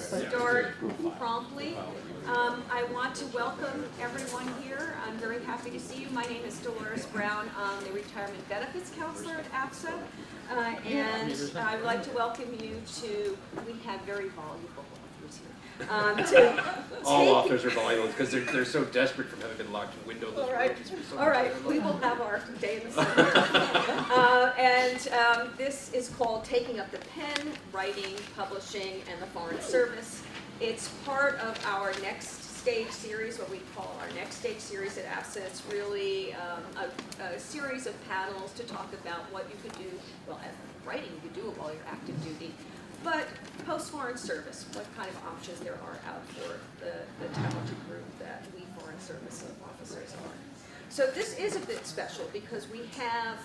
start promptly. I want to welcome everyone here. I'm very happy to see you. My name is Dolores Brown. I'm the Retirement Benefits Counselor at AFSA. And I'd like to welcome you to, we have very voluble authors here. All authors are voluble because they're so desperate from having been locked in windowless rooms. All right, we will have our day in the sun. This is called Taking Up the Pen, Writing, Publishing, and the Foreign Service. It's part of our Next Stage series, what we call our Next Stage series at AFSA. It's really a series of panels to talk about what you could do, well, as writing, you could do it while you're active duty, but post-foreign service, what kind of options there are out for the talented group that we foreign service officers are. So this is a bit special because we have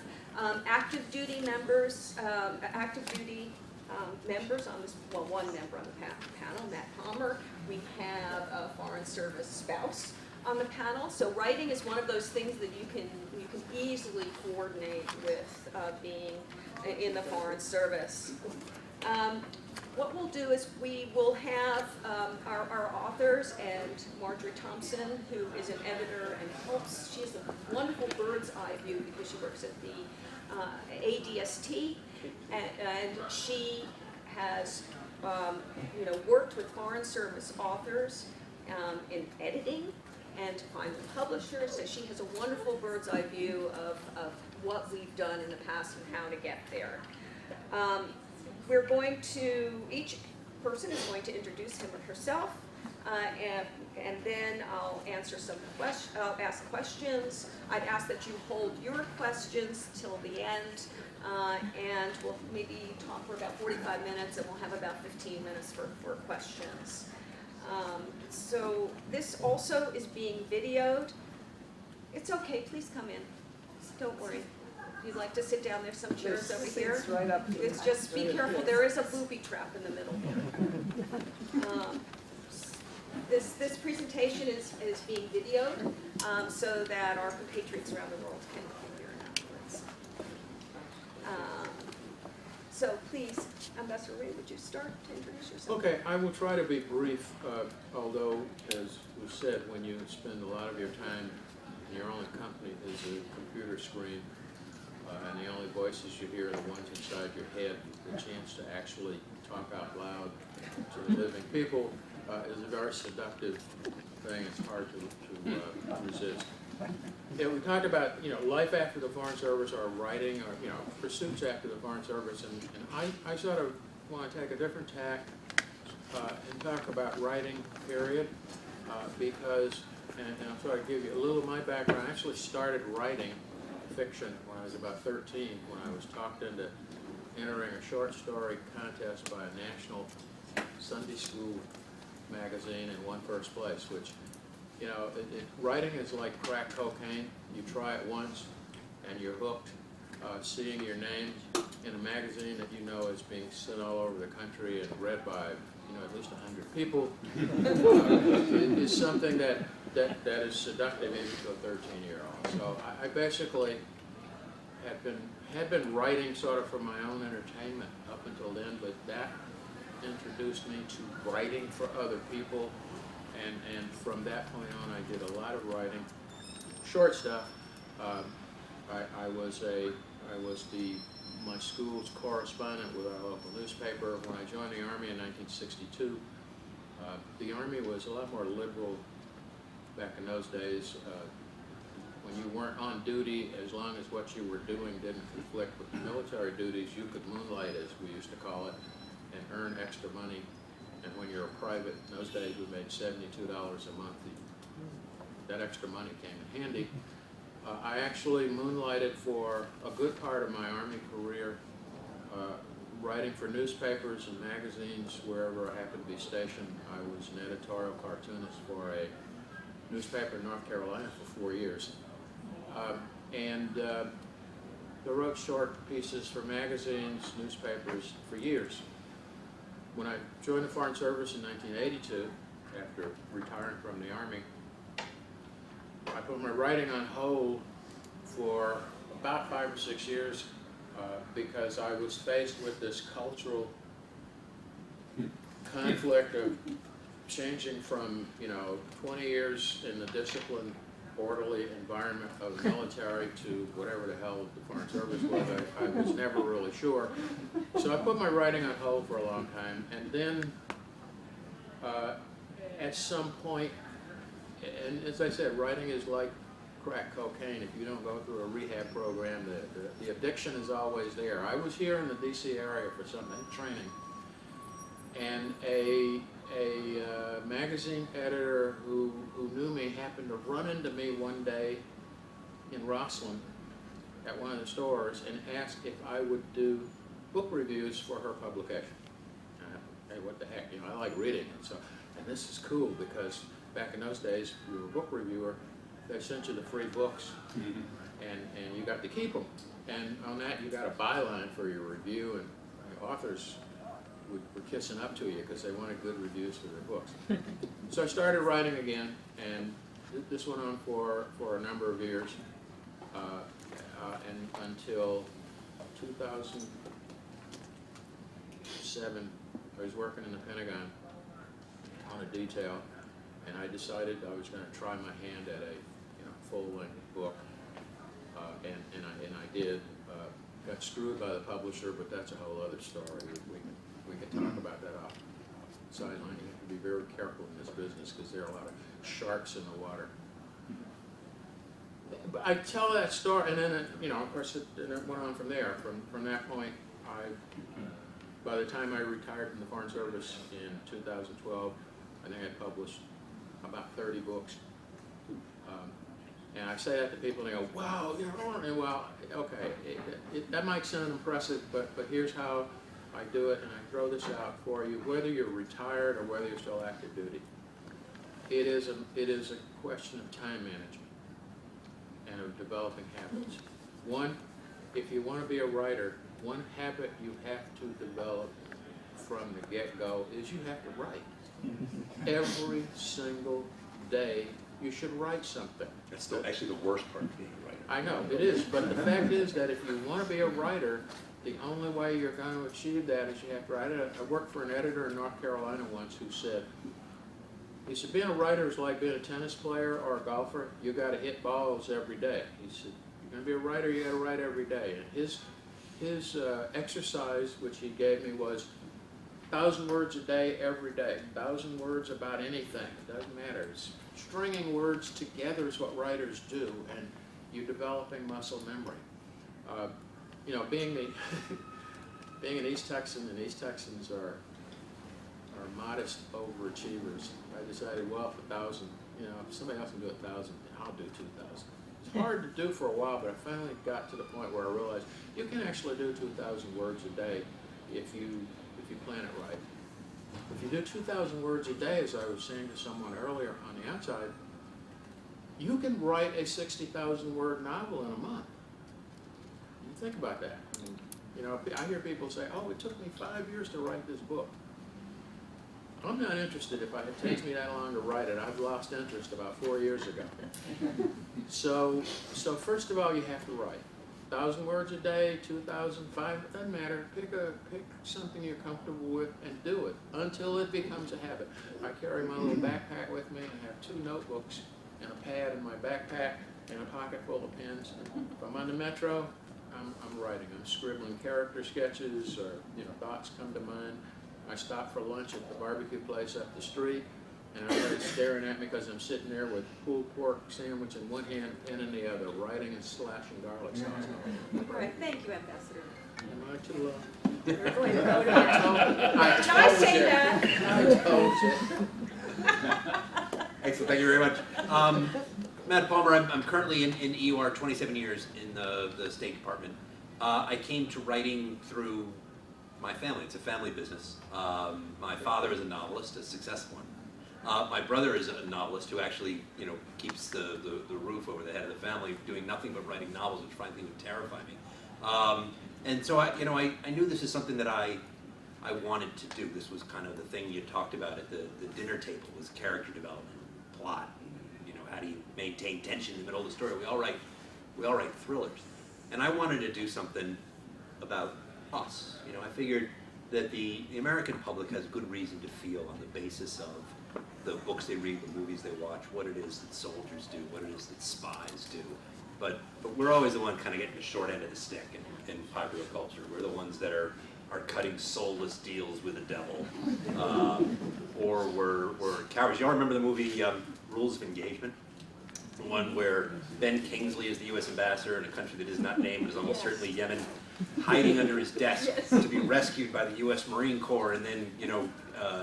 active duty members on this, well, one member on the panel, Matt Palmer. We have a foreign service spouse on the panel. So writing is one of those things that you can easily coordinate with being in the foreign service. What we'll do is we will have our authors and Marjorie Thompson, who is an editor and helps. She has a wonderful bird's eye view because she works at the ADST, and she has worked with foreign service authors in editing and to find the publishers. So she has a wonderful bird's eye view of what we've done in the past and how to get there. We're going to, each person is going to introduce him or herself, and then I'll answer some questions, I'll ask questions. I'd ask that you hold your questions till the end, and we'll maybe talk for about 45 minutes, and we'll have about 15 minutes for questions. So this also is being videoed. It's okay, please come in, don't worry. If you'd like to sit down, there's some chairs over here. Right up here. It's just, be careful, there is a booby trap in the middle here. This presentation is being videoed so that our compatriots around the world can hear it afterwards. So please, Ambassador Ray, would you start to introduce yourself? Okay, I will try to be brief, although, as was said, when you spend a lot of your time, your only company is a computer screen, and the only voices you hear are the ones inside your head, the chance to actually talk out loud to the living people is a very seductive thing. It's hard to resist. Yeah, we talked about life after the Foreign Service, or writing, or pursuits after the Foreign Service, and I sort of want to take a different tack and talk about writing, period, because, and I'll try to give you a little of my background. I actually started writing fiction when I was about 13, when I was talked into entering a short story contest by a national Sunday school magazine and won first place, which, writing is like crack cocaine. You try it once and you're hooked. Seeing your name in a magazine that is being sent all over the country and read by at least 100 people is something that is seductive even to a 13-year-old. So I basically had been writing sort of for my own entertainment up until then, but that introduced me to writing for other people, and from that point on I did a lot of writing, short stuff. I was my school's correspondent with our local newspaper. When I joined the Army in 1962, the Army was a lot more liberal back in those days. When you weren't on duty, as long as what you were doing didn't conflict with the military duties, you could moonlight, as we used to call it, and earn extra money. And when you're a private, in those days we made $72 a month. That extra money came in handy. I actually moonlighted for a good part of my Army career, writing for newspapers and magazines wherever I happened to be stationed. I was an editorial cartoonist for a newspaper in North Carolina for 4 years. I wrote short pieces for magazines, newspapers for years. When I joined the Foreign Service in 1982, after retiring from the Army, I put my writing on hold for about 5 or 6 years because I was faced with this cultural conflict of changing from, 20 years in the disciplined, orderly environment of the military to whatever the hell the Foreign Service was. I was never really sure. So I put my writing on hold for a long time, and then at some point, and as I said, writing is like crack cocaine. If you don't go through a rehab program, the addiction is always there. I was here in the DC area for some training, and a magazine editor who knew me happened to run into me one day in Rosslyn at one of the stores and asked if I would do book reviews for her publication. Hey, what the heck, I like reading, and this is cool because back in those days, if you were a book reviewer, they sent you the free books, and you got to keep them. And on that, you got a byline for your review, and the authors were kissing up to you because they wanted good reviews for their books. So I started writing again, and this went on for a number of years, and until 2007, I was working in the Pentagon on a detail, and I decided I was going to try my hand at a full-length book, and I did. Got screwed by the publisher, but that's a whole other story. We can talk about that off sideline. You have to be very careful in this business because there are a lot of sharks in the water. But I tell that story, and then of course, it went on from there. From that point, by the time I retired from the Foreign Service in 2012, I think I published about 30 books. And I say that to people, and they go, "Wow, and well, okay, that might sound impressive, but here's how I do it, and I throw this out for you, whether you're retired or whether you're still active duty. It is a question of time management and of developing habits. One, if you want to be a writer, one habit you have to develop from the get-go is you have to write. Every single day, you should write something. That's actually the worst part of being a writer. I know, it is, but the fact is that if you want to be a writer, the only way you're going to achieve that is you have to write it. I worked for an editor in North Carolina once who said, he said, being a writer is like being a tennis player or a golfer. You got to hit balls every day. He said, you're going to be a writer, you got to write every day. And his exercise, which he gave me, was 1,000 words a day, every day. 1,000 words about anything. It doesn't matter. It's stringing words together is what writers do, and you're developing muscle memory. Being an East Texan, and East Texans are modest overachievers. I decided, well, if 1,000, if somebody else can do 1,000, I'll do 2,000. It's hard to do for a while, but I finally got to the point where I realized you can actually do 2,000 words a day if you plan it right. If you do 2,000 words a day, as I was saying to someone earlier on the outside, you can write a 60,000 word novel in a month. You think about that. I hear people say, oh, it took me 5 years to write this book. I'm not interested if it takes me that long to write it. I've lost interest about 4 years ago. So first of all, you have to write. 1,000 words a day, 2,000, 5, it doesn't matter. Pick something you're comfortable with and do it until it becomes a habit. I carry my little backpack with me. I have 2 notebooks and a pad in my backpack and a pocket full of pens. If I'm on the metro, I'm writing. I'm scribbling character sketches or thoughts come to mind. I stop for lunch at the barbecue place up the street, and everybody's staring at me because I'm sitting there with pulled pork sandwich in one hand, pen in the other, writing and slashing garlic sauce. All right, thank you, Ambassador. Am I too low? We're going to go to I say that. told you. Excellent, thank you very much. Matt Palmer, I'm currently in EUR 27 years in the State Department. I came to writing through my family. It's a family business. My father is a novelist, a successful one. My brother is a novelist who actually, keeps the roof over the head of the family, doing nothing but writing novels, which frankly would terrify me. And so I knew this is something that I wanted to do. This was kind of the thing you talked about at the dinner table, was character development, plot. How do you maintain tension in the middle of the story? We all write thrillers, and I wanted to do something about us. I figured that the American public has good reason to feel on the basis of the books they read, the movies they watch, what it is that soldiers do, what it is that spies do. But we're always the one kind of getting the short end of the stick in popular culture. We're the ones that are cutting soulless deals with the devil, or we're cowards. You all remember the movie Rules of Engagement? The one where Ben Kingsley is the U.S. ambassador in a country that is not named, is almost certainly Yemen, hiding under his desk to be rescued by the U.S. Marine Corps, and then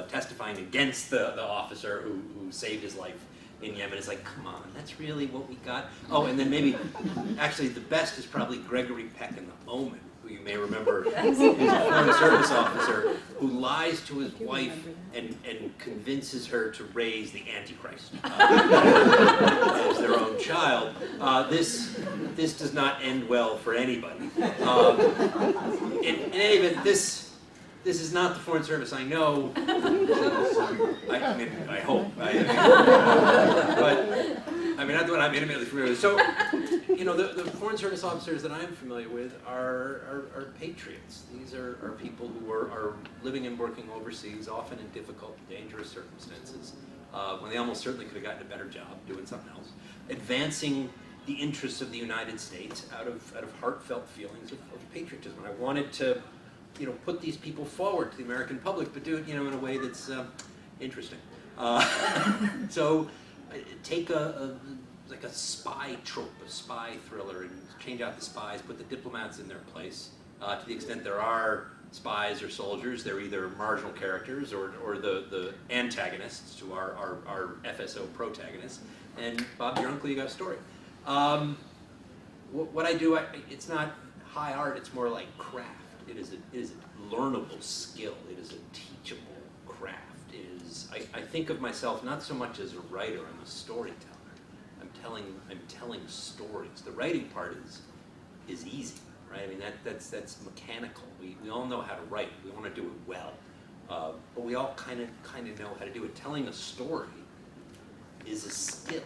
testifying against the officer who saved his life in Yemen. It's like, come on, that's really what we got? Oh, and then maybe, actually the best is probably Gregory Peck in The Omen, who you may remember is a Foreign Service officer who lies to his wife and convinces her to raise the Antichrist as their own child. This does not end well for anybody. In any event, this is not the Foreign Service I know. I mean, I hope. But I mean, not the one I'm intimately familiar with. So, the Foreign Service officers that I'm familiar with are patriots. These are people who are living and working overseas, often in difficult, dangerous circumstances, when they almost certainly could have gotten a better job doing something else, advancing the interests of the United States out of heartfelt feelings of patriotism. I wanted to put these people forward to the American public, but do it, in a way that's interesting. So take like a spy trope, a spy thriller, and change out the spies, put the diplomats in their place. To the extent there are spies or soldiers, they're either marginal characters or the antagonists to our FSO protagonists. And Bob, your uncle, you got a story. What I do, it's not high art, it's more like craft. It is a learnable skill. It is a teachable craft. I think of myself not so much as a writer, I'm a storyteller. I'm telling stories. The writing part is easy, right? I mean that's mechanical. We all know how to write. We want to do it well, but we all kind of know how to do it. Telling a story is a skill,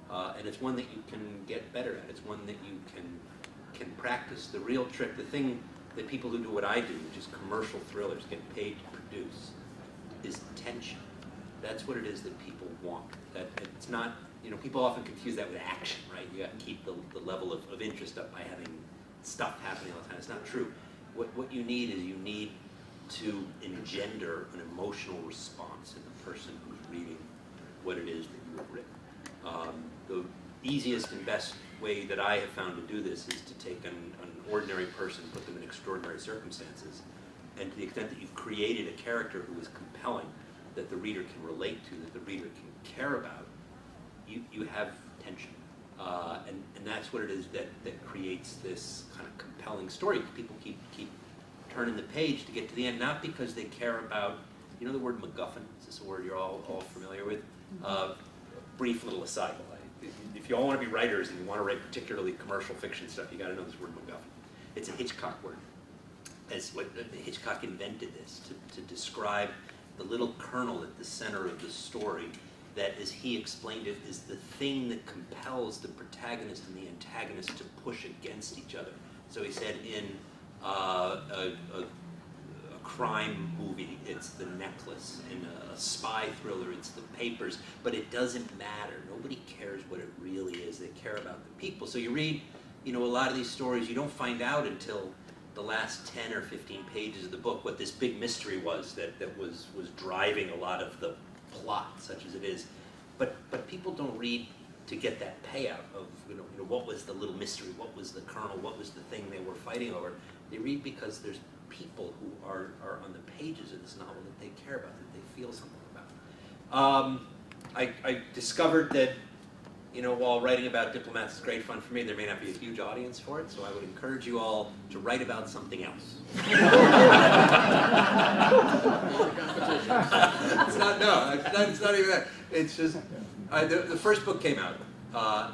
and it's one that you can get better at. It's one that you can practice. The real trick, the thing that people who do what I do, which is commercial thrillers, get paid to produce, is tension. That's what it is that people want. That it's not, people often confuse that with action, right? You got to keep the level of interest up by having stuff happening all the time. It's not true. What you need is you need to engender an emotional response in the person who's reading what it is that you have written. The easiest and best way that I have found to do this is to take an ordinary person, put them in extraordinary circumstances, and to the extent that you've created a character who is compelling, that the reader can relate to, that the reader can care about, you have tension. And that's what it is that creates this kind of compelling story. People keep turning the page to get to the end, not because they care about, the word MacGuffin, is this a word you're all familiar with? Brief little aside. If you all want to be writers and you want to write particularly commercial fiction stuff, you got to know this word MacGuffin. It's a Hitchcock word. Hitchcock invented this to describe the little kernel at the center of the story that, as he explained it, is the thing that compels the protagonist and the antagonist to push against each other. So he said in a crime movie, it's the necklace. In a spy thriller, it's the papers. But it doesn't matter. Nobody cares what it really is. They care about the people. So you read, a lot of these stories, you don't find out until the last 10 or 15 pages of the book what this big mystery was that was driving a lot of the plot, such as it is. But people don't read to get that payout of, what was the little mystery, what was the kernel, what was the thing they were fighting over. They read because there's people who are on the pages of this novel that they care about, that they feel something about. I discovered that, while writing about diplomats is great fun for me, there may not be a huge audience for it, so I would encourage you all to write about something else. It's not even that. It's just, the first book came out,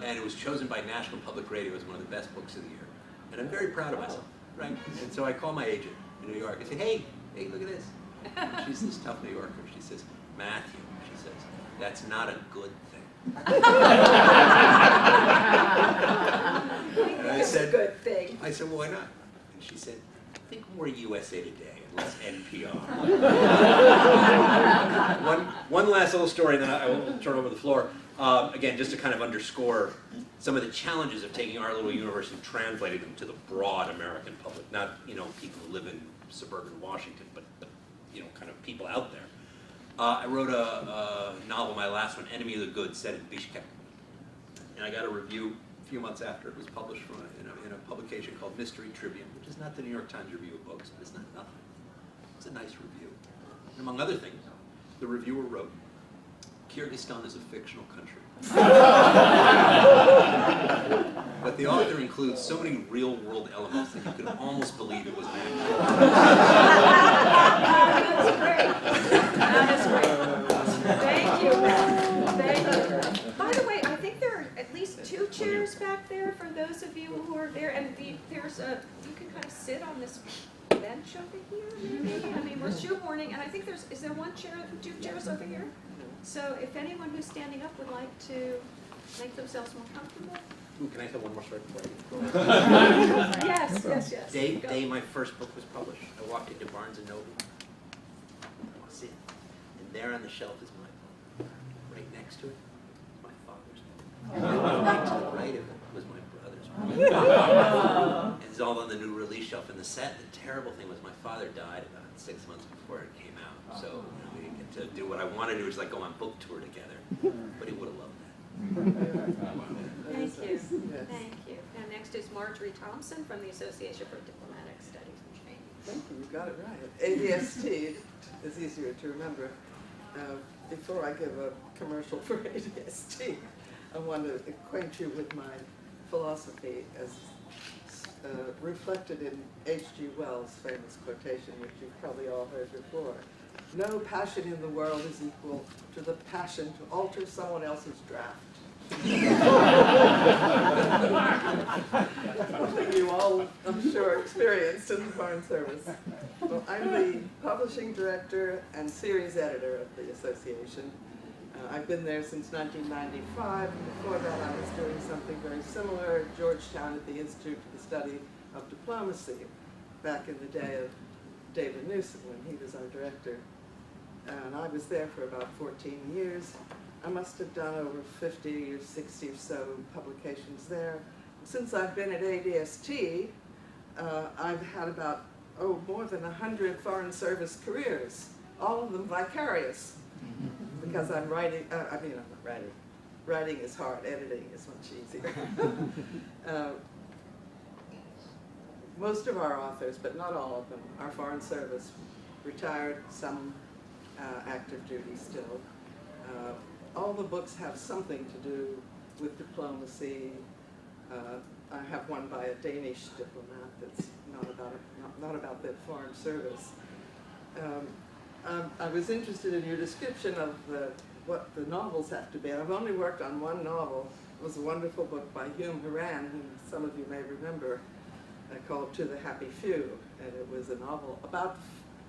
and it was chosen by National Public Radio as one of the best books of the year. And I'm very proud of myself, right? And so I call my agent in New York. I say, hey, look at this. And she's this tough New Yorker. She says, Matthew, she says, that's not a good thing. And I said, good thing. well, why not? And she said, think more USA Today and less NPR. one last little story, and then I will turn over the floor. Again, just to kind of underscore some of the challenges of taking our little universe and translating them to the broad American public, not people who live in suburban Washington, but kind of people out there. I wrote a novel, my last one, Enemy of the Good, set in Bishkek, and I got a review a few months after it was published from in a publication called Mystery Tribune, which is not the New York Times Review of Books, but it's not nothing. It's a nice review. And among other things, the reviewer wrote, Kyrgyzstan is a fictional country. But the author includes so many real-world elements that you could almost believe it was an actual. That's great. That is great. Thank you, Matt. Thank you. By the way, I think there are at least 2 chairs back there for those of you who are there, and there's you can kind of sit on this bench over here, maybe. I mean, we're shoehorning, and I think is there 2 chairs over here? So if anyone who's standing up would like to make themselves more comfortable. Ooh, can I tell one more story before I go? Yes. Day my first book was published, I walked into Barnes & Noble. I was sitting, and there on the shelf is my book. Right next to it is my father's book. Right to the right of it was my brother's book. And it's all on the new release shelf. And the terrible thing was my father died about 6 months before it came out. So we didn't get to do what I wanted to do, which is like go on book tour together. But he would have loved that. Thank you. Thank you. And next is Marjorie Thompson from the Association for Diplomatic Studies and Training. Thank you, you got it right. ADST is easier to remember. Before I give a commercial for ADST, I want to acquaint you with my philosophy as reflected in H.G. Wells' famous quotation, which you've probably all heard before. No passion in the world is equal to the passion to alter someone else's draft. Something you all, I'm sure, experienced in the Foreign Service. Well, I'm the publishing director and series editor of the association. I've been there since 1995, and before that I was doing something very similar at Georgetown at the Institute for the Study of Diplomacy, back in the day of David Newsom when he was our director. And I was there for about 14 years. I must have done over 50 or 60 or so publications there. Since I've been at ADST, I've had about, more than 100 Foreign Service careers, all of them vicarious, because I'm writing, I'm not writing. Writing is hard, editing is much easier. Most of our authors, but not all of them, are Foreign Service, retired, some active duty still. All the books have something to do with diplomacy. I have one by a Danish diplomat that's not about the Foreign Service. I was interested in your description of what the novels have to be. I've only worked on one novel. It was a wonderful book by Hume Horan, whom some of you may remember, called To the Happy Few. And it was a novel about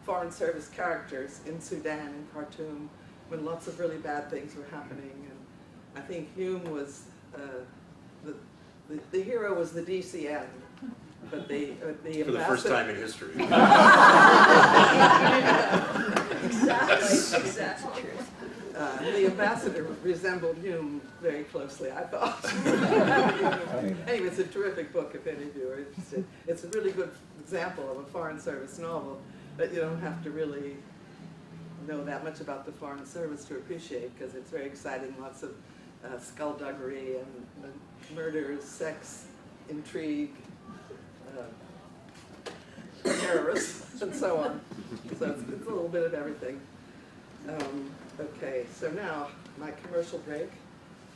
Foreign Service characters in Sudan and Khartoum when lots of really bad things were happening. And I think Hume was, the hero was the DCN, but the ambassador... For the first time in history. Exactly. The ambassador resembled Hume very closely, I thought. Anyway, it's a terrific book if any of you are interested. It's a really good example of a Foreign Service novel, but you don't have to really know that much about the Foreign Service to appreciate, because it's very exciting, lots of skullduggery and murders, sex, intrigue, terrorists, and so on. So it's a little bit of everything. Okay, so now my commercial break.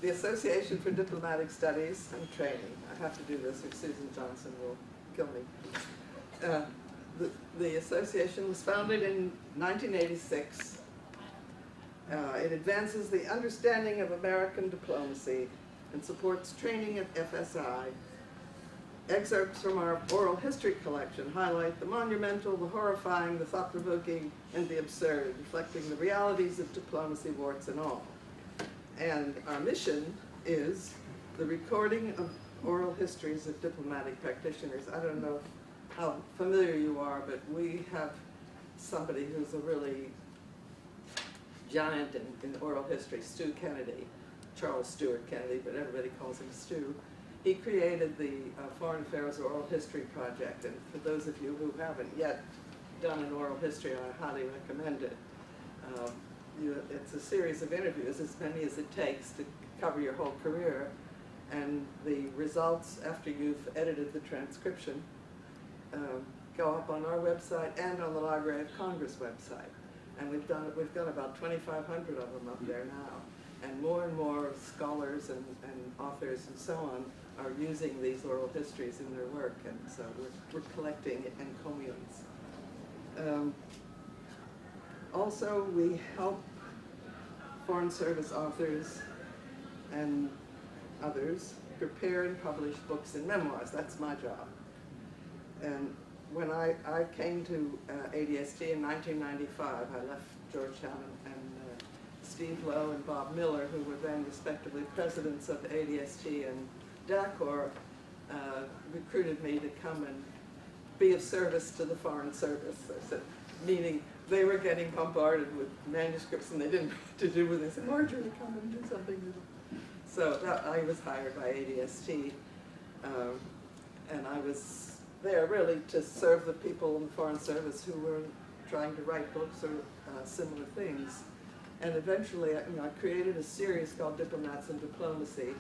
The Association for Diplomatic Studies and Training. I have to do this or Susan Johnson will kill me. The association was founded in 1986. It advances the understanding of American diplomacy and supports training at FSI. Excerpts from our oral history collection highlight the monumental, the horrifying, the thought-provoking, and the absurd, reflecting the realities of diplomacy, warts and all. And our mission is the recording of oral histories of diplomatic practitioners. I don't know how familiar you are, but we have somebody who's a really giant in oral history, Stu Kennedy, Charles Stewart Kennedy, but everybody calls him Stu. He created the Foreign Affairs Oral History Project, and for those of you who haven't yet done an oral history, I highly recommend it. It's a series of interviews, as many as it takes to cover your whole career, and the results after you've edited the transcription go up on our website and on the Library of Congress website. And we've got about 2,500 of them up there now. And more scholars and authors and so on are using these oral histories in their work, and so we're collecting encomiums. Also, we help Foreign Service authors and others prepare and publish books and memoirs. That's my job. And when I came to ADST in 1995, I left Georgetown, and Steve Lowe and Bob Miller, who were then respectively presidents of ADST and DACOR, recruited me to come and be of service to the Foreign Service. I said, meaning they were getting bombarded with manuscripts and they didn't know what to do with it. They said, Marjorie, come and do something with them. So I was hired by ADST, and I was there really to serve the people in the Foreign Service who were trying to write books or similar things. And eventually, I created a series called Diplomats and Diplomacy,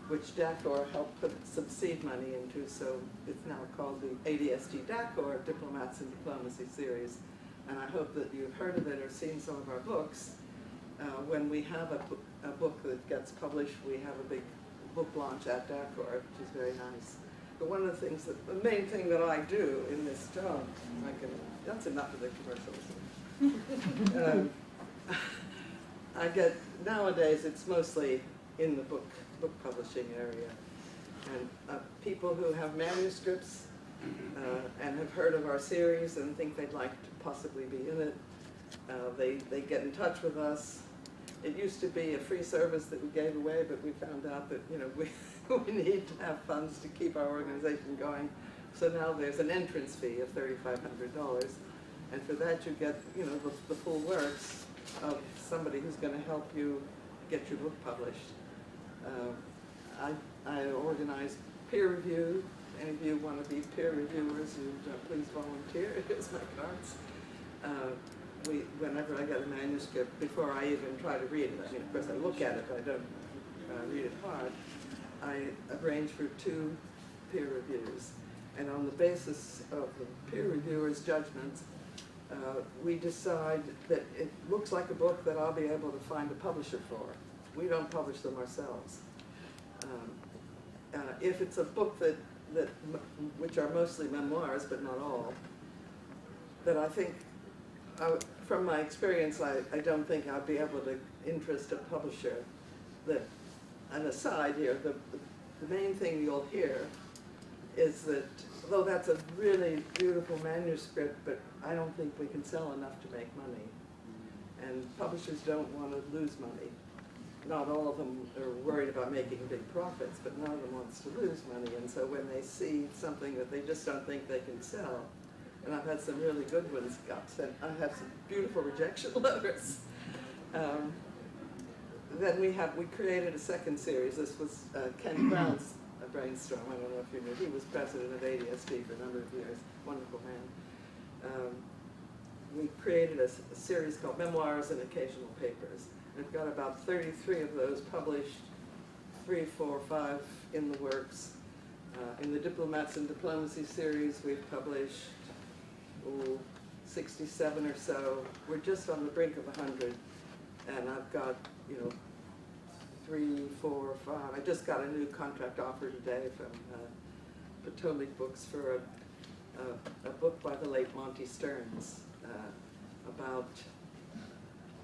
which DACOR helped put some seed money into, so it's now called the ADST DACOR Diplomats and Diplomacy series. And I hope that you've heard of it or seen some of our books. When we have a book that gets published, we have a big book launch at DACOR, which is very nice. But one of the things the main thing that I do in this job, that's enough of the commercials. I get, nowadays it's mostly in the book publishing area. And people who have manuscripts and have heard of our series and think they'd like to possibly be in it, they get in touch with us. It used to be a free service that we gave away, but we found out that we need to have funds to keep our organization going. So now there's an entrance fee of $3,500, and for that you get the full works of somebody who's going to help you get your book published. I organize peer review. Any of you want to be peer reviewers, you please volunteer. Here's my cards. Whenever I get a manuscript, before I even try to read it, of course I look at it, but I don't read it hard, I arrange for 2 peer reviews. And on the basis of the peer reviewers' judgments, we decide that it looks like a book that I'll be able to find a publisher for. We don't publish them ourselves. If it's a book which are mostly memoirs, but not all, that I think, from my experience, I don't think I'd be able to interest a publisher. An aside here, the main thing you'll hear is that, though that's a really beautiful manuscript, but I don't think we can sell enough to make money. And publishers don't want to lose money. Not all of them are worried about making big profits, but none of them wants to lose money. And so when they see something that they just don't think they can sell, and I've had some really good ones I have some beautiful rejection letters. Then we created a second series. This was Ken Brown's brainstorm. I don't know if you knew. He was president of ADST for a number of years. Wonderful man. We created a series called Memoirs and Occasional Papers. We've got about 33 of those published, 3, 4, 5 in the works. In the Diplomats and Diplomacy series, we've published 67 or so. We're just on the brink of 100, and I've got 3, 4, 5. I just got a new contract offer today from Potomac Books for a book by the late Monty Stearns about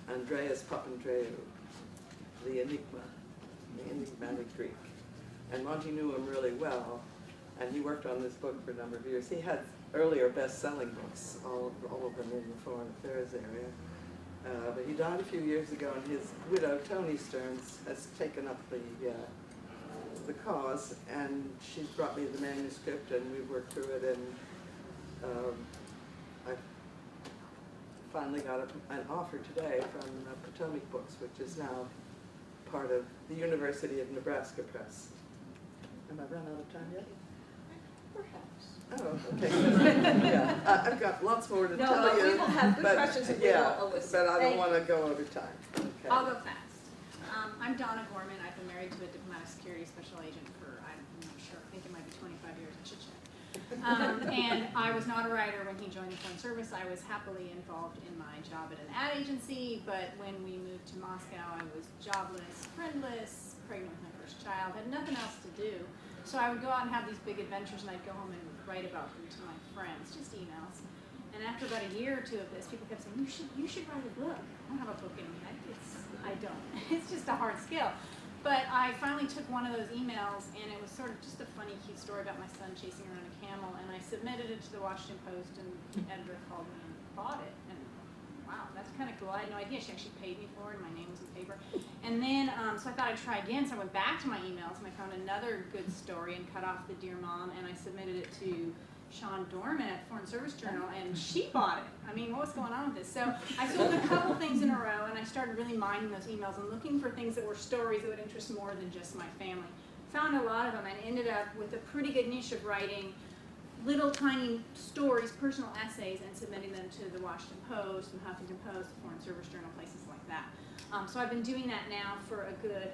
Andreas Papandreou, the enigmatic Greek. And Monty knew him really well, and he worked on this book for a number of years. He had earlier best-selling books, all of them in the foreign affairs area. But he died a few years ago, and his widow, Toni Stearns, has taken up the cause, and she's brought me the manuscript, and we've worked through it, and I finally got an offer today from Potomac Books, which is now part of the University of Nebraska Press. Am I run out of time yet? Perhaps. Oh, okay. Yeah, I've got lots more to No, tell but you. we will have good but, questions and we yeah, will elicit. but I don't Thank want to go over time. Okay. I'll go fast. I'm Donna Gorman. I've been married to a diplomatic security special agent for, I'm not sure, I think it might be 25 years. I should check. And I was not a writer when he joined the Foreign Service. I was happily involved in my job at an ad agency, but when we moved to Moscow, I was jobless, friendless, pregnant with my first child, had nothing else to do. So I would go out and have these big adventures, and I'd go home and write about them to my friends, just emails. And after about a year or two of this, people kept saying, you should write a book. I don't have a book in me. I don't. It's just a hard skill. But I finally took one of those emails, and it was sort of just a funny, cute story about my son chasing around a camel, and I submitted it to the Washington Post, and the editor called me and bought it. And wow, that's kind of cool. I had no idea. She actually paid me for it, and my name was in the paper. And then, so I thought I'd try again, so I went back to my emails, and I found another good story and cut off the Dear Mom, and I submitted it to Sean Dorman at Foreign Service Journal, and she bought it. I mean, what was going on with this? So I sold a couple things in a row, and I started really minding those emails and looking for things that were stories that would interest more than just my family. Found a lot of them and ended up with a pretty good niche of writing little tiny stories, personal essays, and submitting them to the Washington Post, the Huffington Post, the Foreign Service Journal, places like that. So I've been doing that now for a good,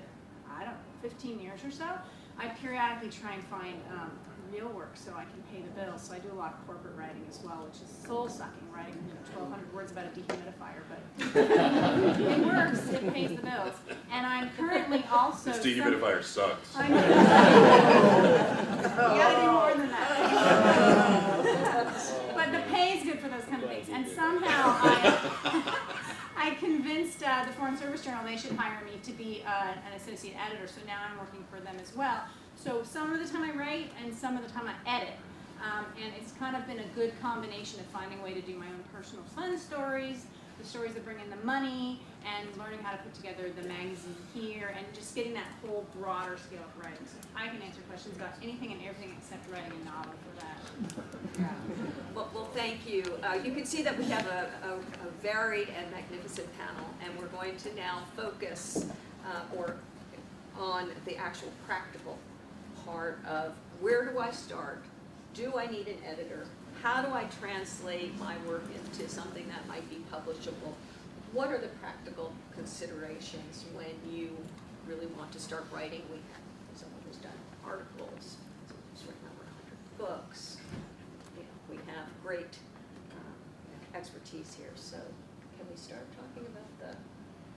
15 years or so. I periodically try and find real work so I can pay the bills. So I do a lot of corporate writing as well, which is soul-sucking, writing 1,200 words about a dehumidifier, but it works, it pays the bills. And I'm currently also... This dehumidifier sucks. I know. You gotta do more than that. But the pay is good for those kind of things. And somehow I convinced the Foreign Service Journal they should hire me to be an associate editor, so now I'm working for them as well. So some of the time I write, and some of the time I edit. And it's kind of been a good combination of finding a way to do my own personal fun stories, the stories that bring in the money, and learning how to put together the magazine here, and just getting that whole broader scale of writing. So I can answer questions about anything and everything except writing a novel for that. Yeah. Well, thank you. You can see that we have a varied and magnificent panel, and we're going to now focus on the actual practical part of where do I start? Do I need an editor? How do I translate my work into something that might be publishable? What are the practical considerations when you really want to start writing? We have someone who's done articles, someone who's written over 100 books. We have great expertise here. So can we start talking about the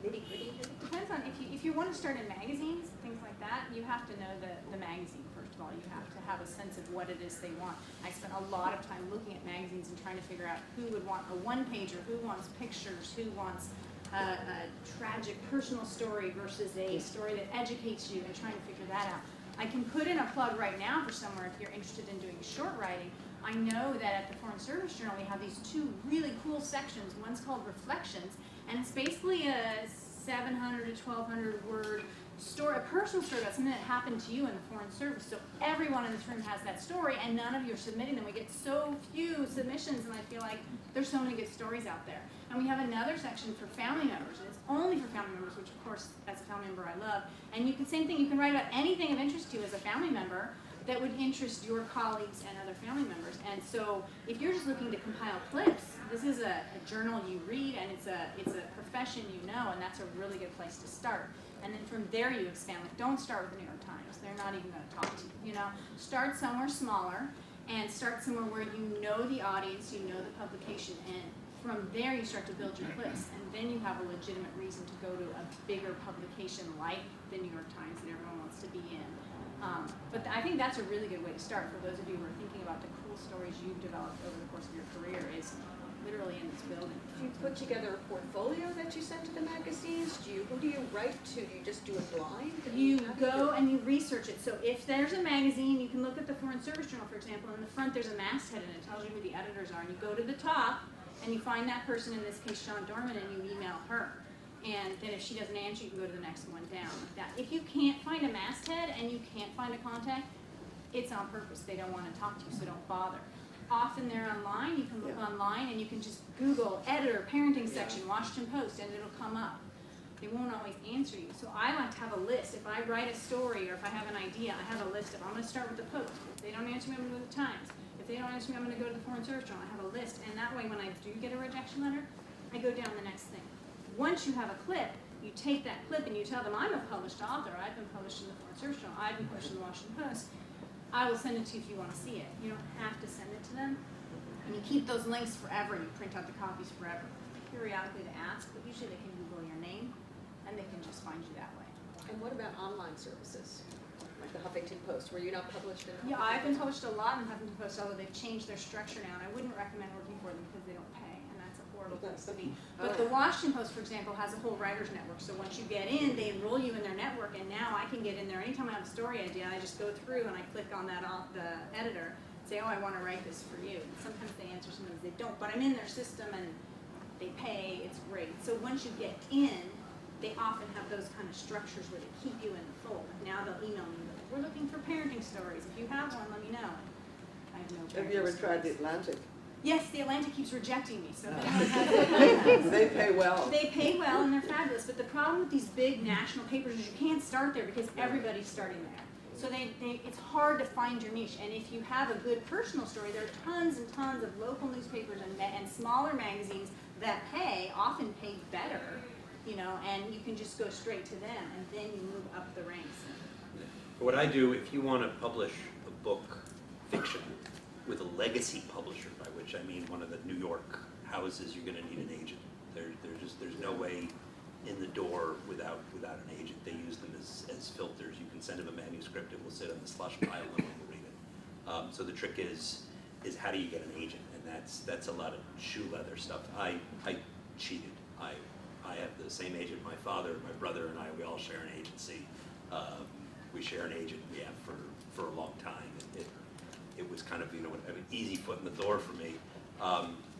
nitty-gritty here? Depends on if you want to start in magazines, things like that, you have to know the magazine first of all. You have to have a sense of what it is they want. I spent a lot of time looking at magazines and trying to figure out who would want a one-pager, who wants pictures, who wants a tragic personal story versus a story that educates you, and trying to figure that out. I can put in a plug right now for somewhere if you're interested in doing short writing. I know that at the Foreign Service Journal we have these two really cool sections. One's called Reflections, and it's basically a 700 to 1,200 word story, a personal story about something that happened to you in the Foreign Service. So everyone in this room has that story, and none of you are submitting them. We get so few submissions, and I feel like there's so many good stories out there. And we have another section for family members, and it's only for family members, which of course, as a family member, I love. And you can, same thing, you can write about anything of interest to you as a family member that would interest your colleagues and other family members. And so if you're just looking to compile clips, this is a journal you read, and it's a profession you know, and that's a really good place to start. And then from there you expand. Like, don't start with the New York Times. They're not even going to talk to you, you know. Start somewhere smaller, and start somewhere where you know the audience, you know the publication, and from there you start to build your clips. And then you have a legitimate reason to go to a bigger publication like the New York Times that everyone wants to be in. But I think that's a really good way to start for those of you who are thinking about the cool stories you've developed over the course of your career, is literally in this building. Do you put together a portfolio that you send to the magazines? Who do you write to? Do you just do it blind? You go and you research it. So if there's a magazine, you can look at the Foreign Service Journal, for example. In the front there's a masthead, and it tells you who the editors are. And you go to the top, and you find that person, in this case Sean Dorman, and you email her. And then if she doesn't answer, you can go to the next one down, like that. If you can't find a masthead and you can't find a contact, it's on purpose. They don't want to talk to you, so don't bother. often they're online. You can look Yeah. online and you can just Google editor, parenting Yeah. section, Washington Post, and it'll come up. They won't always answer you. So I like to have a list. If I write a story or if I have an idea, I have a list of, I'm going to start with the Post. If they don't answer me, I'm going to go to the Times. If they don't answer me, I'm going to go to the Foreign Service Journal. I have a list. And that way, when I do get a rejection letter, I go down the next thing. Once you have a clip, you take that clip and you tell them, I'm a published author. I've been published in the Foreign Service Journal. I've been published in the Washington Post. I will send it to you if you want to see it. You don't have to send it to them. And you keep those links forever. You print out the copies forever. Periodically to ask, but usually they can Google your name and they can just find you that way. And what about online services, like the Huffington Post? Were you not published in? Yeah, I've been published a lot in Huffington Post, although they've changed their structure now, and I wouldn't recommend working for them because they don't pay, and that's a horrible place to be. But the Washington Post, for example, has a whole writers network, so once you get in, they enroll you in their network, and now I can get in there anytime I have a story idea. I just go through and I click on that the editor, say, oh, I want to write this for you. And sometimes they answer, sometimes they don't, but I'm in their system and they pay. It's great. So once you get in, they often have those kind of structures where they keep you in the fold. Now they'll email me, we're looking for parenting stories. If you have one, let me know. I have no parenting Have you ever tried the stories. Atlantic? Yes, the Atlantic keeps rejecting me, so if anyone has it, They pay well. they pay well and they're fabulous, but the problem with these big national papers is you can't start there because everybody's starting there. So it's hard to find your niche, and if you have a good personal story, there are tons and tons of local newspapers and smaller magazines that often pay better, and you can just go straight to them, and then you move up the ranks. What I do, if you want to publish a book, fiction, with a legacy publisher, by which I mean one of the New York houses, you're going to need an agent. There's no way in the door without an agent. They use them as filters. You can send them a manuscript, it will sit on the slush pile, and no one will read it. So the trick is how do you get an agent? And that's a lot of shoe leather stuff. I cheated. I have the same agent. My father, my brother, and we all share an agency. We share an agent. We have for a long time. It was kind of an easy foot in the door for me.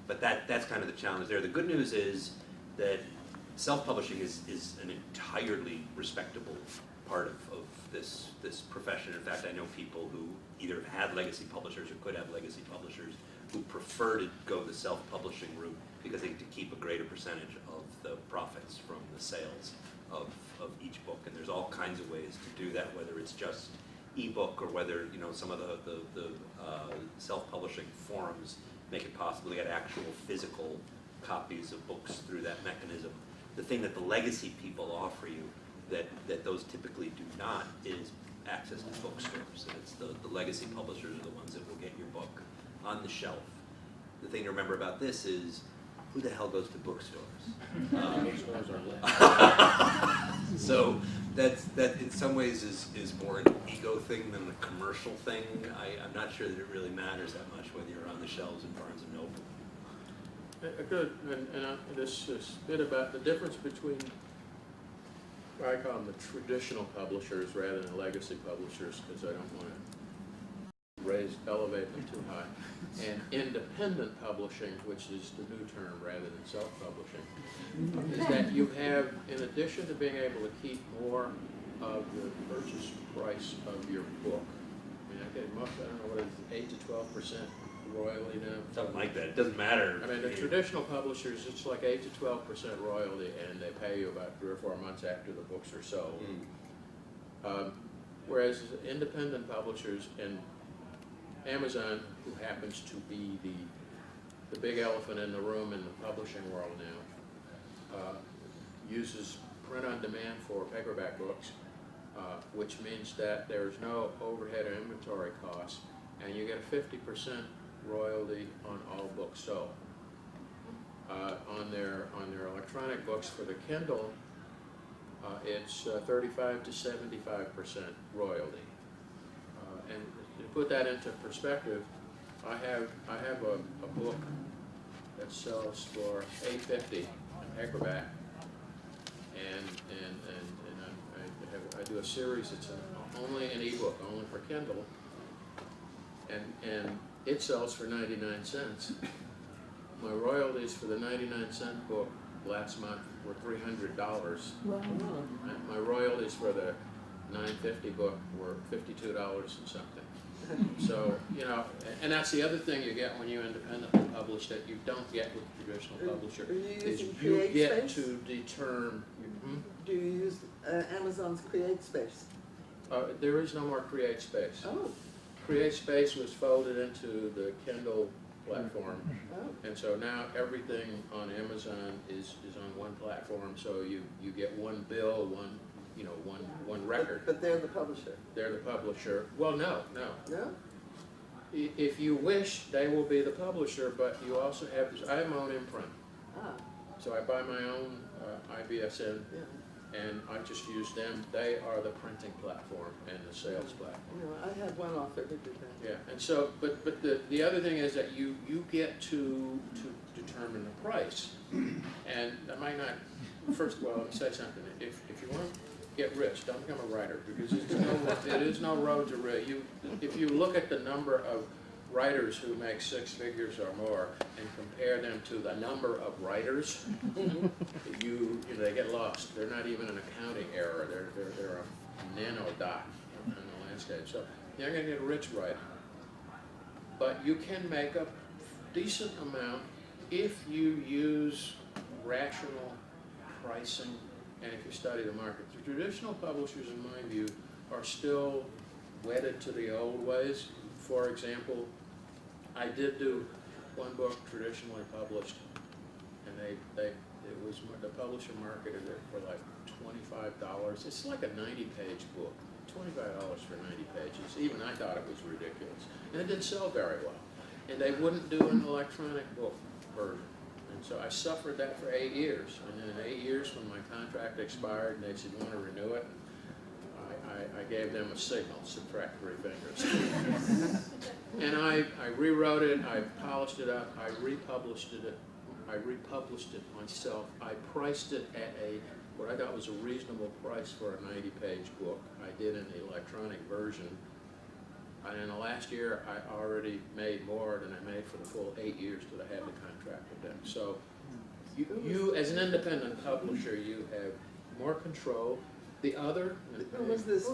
But that's kind of the challenge there. The good news is that self-publishing is an entirely respectable part of this profession. In fact, I know people who either have had legacy publishers or could have legacy publishers who prefer to go the self-publishing route because they get to keep a greater percentage of the profits from the sales of each book. And there's all kinds of ways to do that, whether it's just ebook or whether some of the self-publishing forums make it possible to get actual physical copies of books through that mechanism. The thing that the legacy people offer you that those typically do not is access to bookstores. And it's the legacy publishers are the ones that will get your book on the shelf. The thing to remember about this is, who the hell goes to bookstores? Bookstores are lit. So that in some ways is more an ego thing than a commercial thing. I'm not sure that it really matters that much whether you're on the shelves in Barnes & Noble. Good, and this bit about the difference between, I call them the traditional publishers rather than legacy publishers, because I don't want to elevate them too high, and independent publishing, which is the new term rather than self-publishing, is that you have, in addition to being able to keep more of the purchase price of your book, I mean, I don't know what it is, 8 to 12% royalty now. Something like that. It doesn't matter. I mean, the traditional publishers, it's like 8 to 12% royalty, and they pay you about 3 or 4 months after the books are sold. Whereas independent publishers, and Amazon, who happens to be the big elephant in the room in the publishing world now, uses print on demand for paperback books, which means that there's no overhead or inventory costs, and you get a 50% royalty on all books sold. On their electronic books for the Kindle, it's 35 to 75% royalty. And to put that into perspective, I have a book that sells for $8.50 in paperback, and I do a series. It's only an ebook, only for Kindle, and it sells for 99 cents. My royalties for the 99-cent book last month were $300. Wow. My royalties for the 950 book were $52 and something. So, you know, and that's the other thing you get when you independently publish that you don't get with a traditional publisher, Are you is using you get CreateSpace? to determine, Do you use Amazon's CreateSpace? there is no more CreateSpace. Oh, CreateSpace was folded into the Kindle platform, oh. and so now everything on Amazon is on one platform, so you get one bill, one record. But they're the publisher. They're the publisher. Well, no. No? If you wish, they will be the publisher, but you also have, I have my own imprint. Ah, So I buy my own IBSN, yeah. and I just use them. They are the printing platform and the sales platform. You know, I had one author who did that. Yeah, and so, but the other thing is that you get to determine the price. And I might not, first of all, let me say something. If you want to get rich, don't become a writer, because it is no road to rich. If you look at the number of writers who make 6 figures or more and compare them to the number of writers, you know, they get lost. They're not even an accounting error. They're a nano dot in the landscape. So you're not going to get a rich writer, but you can make a decent amount if you use rational pricing and if you study the market. The traditional publishers, in my view, are still wedded to the old ways. For example, I did do one book traditionally published, and the publisher marketed it for like $25. It's like a 90-page book, $25 for 90 pages. Even I thought it was ridiculous, and it didn't sell very well. And they wouldn't do an electronic book version. And so I suffered that for 8 years. And then in 8 years, when my contract expired, and they said, "You want to renew it?" I gave them a signal, subtract 3 fingers. And I rewrote it, I polished it up, I republished it myself. I priced it at what I thought was a reasonable price for a 90-page book. I did an electronic version. And in the last year, I already made more than I made for the full 8 years that I had the contract with them. So you as an independent publisher, you have more control. The other, Who was this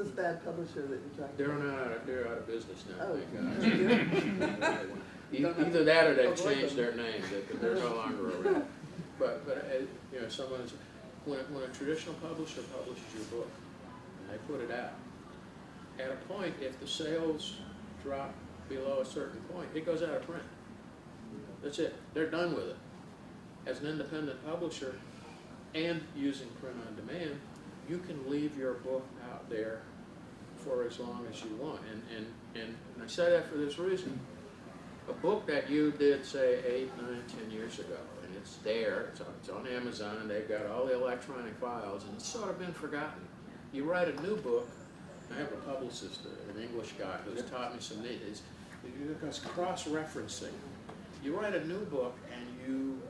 bad publisher that you talked they're about? they're out of business now, Oh. thank God. Either that or they've changed their name, they're no longer around. But you know, when a traditional publisher publishes your book, and they put it out, at a point, if the sales drop below a certain point, it goes out of print. That's it, they're done with it. As an independent publisher, and using print on demand, you can leave your book out there for as long as you want. And I say that for this reason. A book that you did, say, 8, 9, 10 years ago, and it's there, it's on Amazon, and they've got all the electronic files, and it's sort of been forgotten. You write a new book. I have a publicist, an English guy, who's taught me some neat, because cross-referencing. You write a new book, and you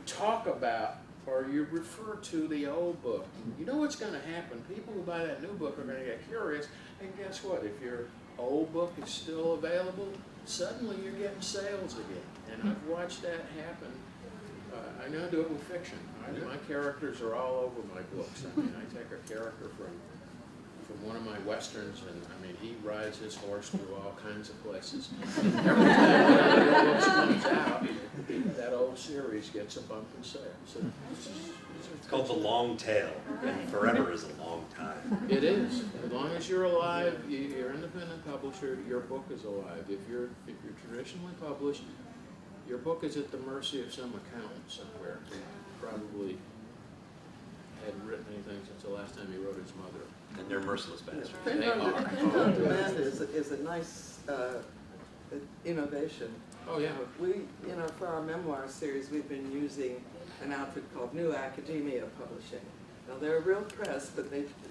talk about, or you refer to the old book. You know what's going to happen. People who buy that new book are going to get curious, and guess what? If your old book is still available, suddenly you're getting sales again. And I've watched that happen. I now do it with fiction. My characters are all over my books. I mean, I take a character from one of my westerns, and I mean, he rides his horse through all kinds of places. Every time one of the books comes out, that old series gets a bump in sales. So It's called the long tail, and forever is a long time. it is. As long as you're alive, you're an independent publisher, your book is alive. If you're traditionally published, your book is at the mercy of some accountant somewhere who probably hadn't written anything since the last time he wrote his mother. And they're merciless bastards. Print They on are. print on demand is a nice innovation. Oh, yeah. For our memoir series, we've been using an outfit called New Academia Publishing. Now, they're a real press, but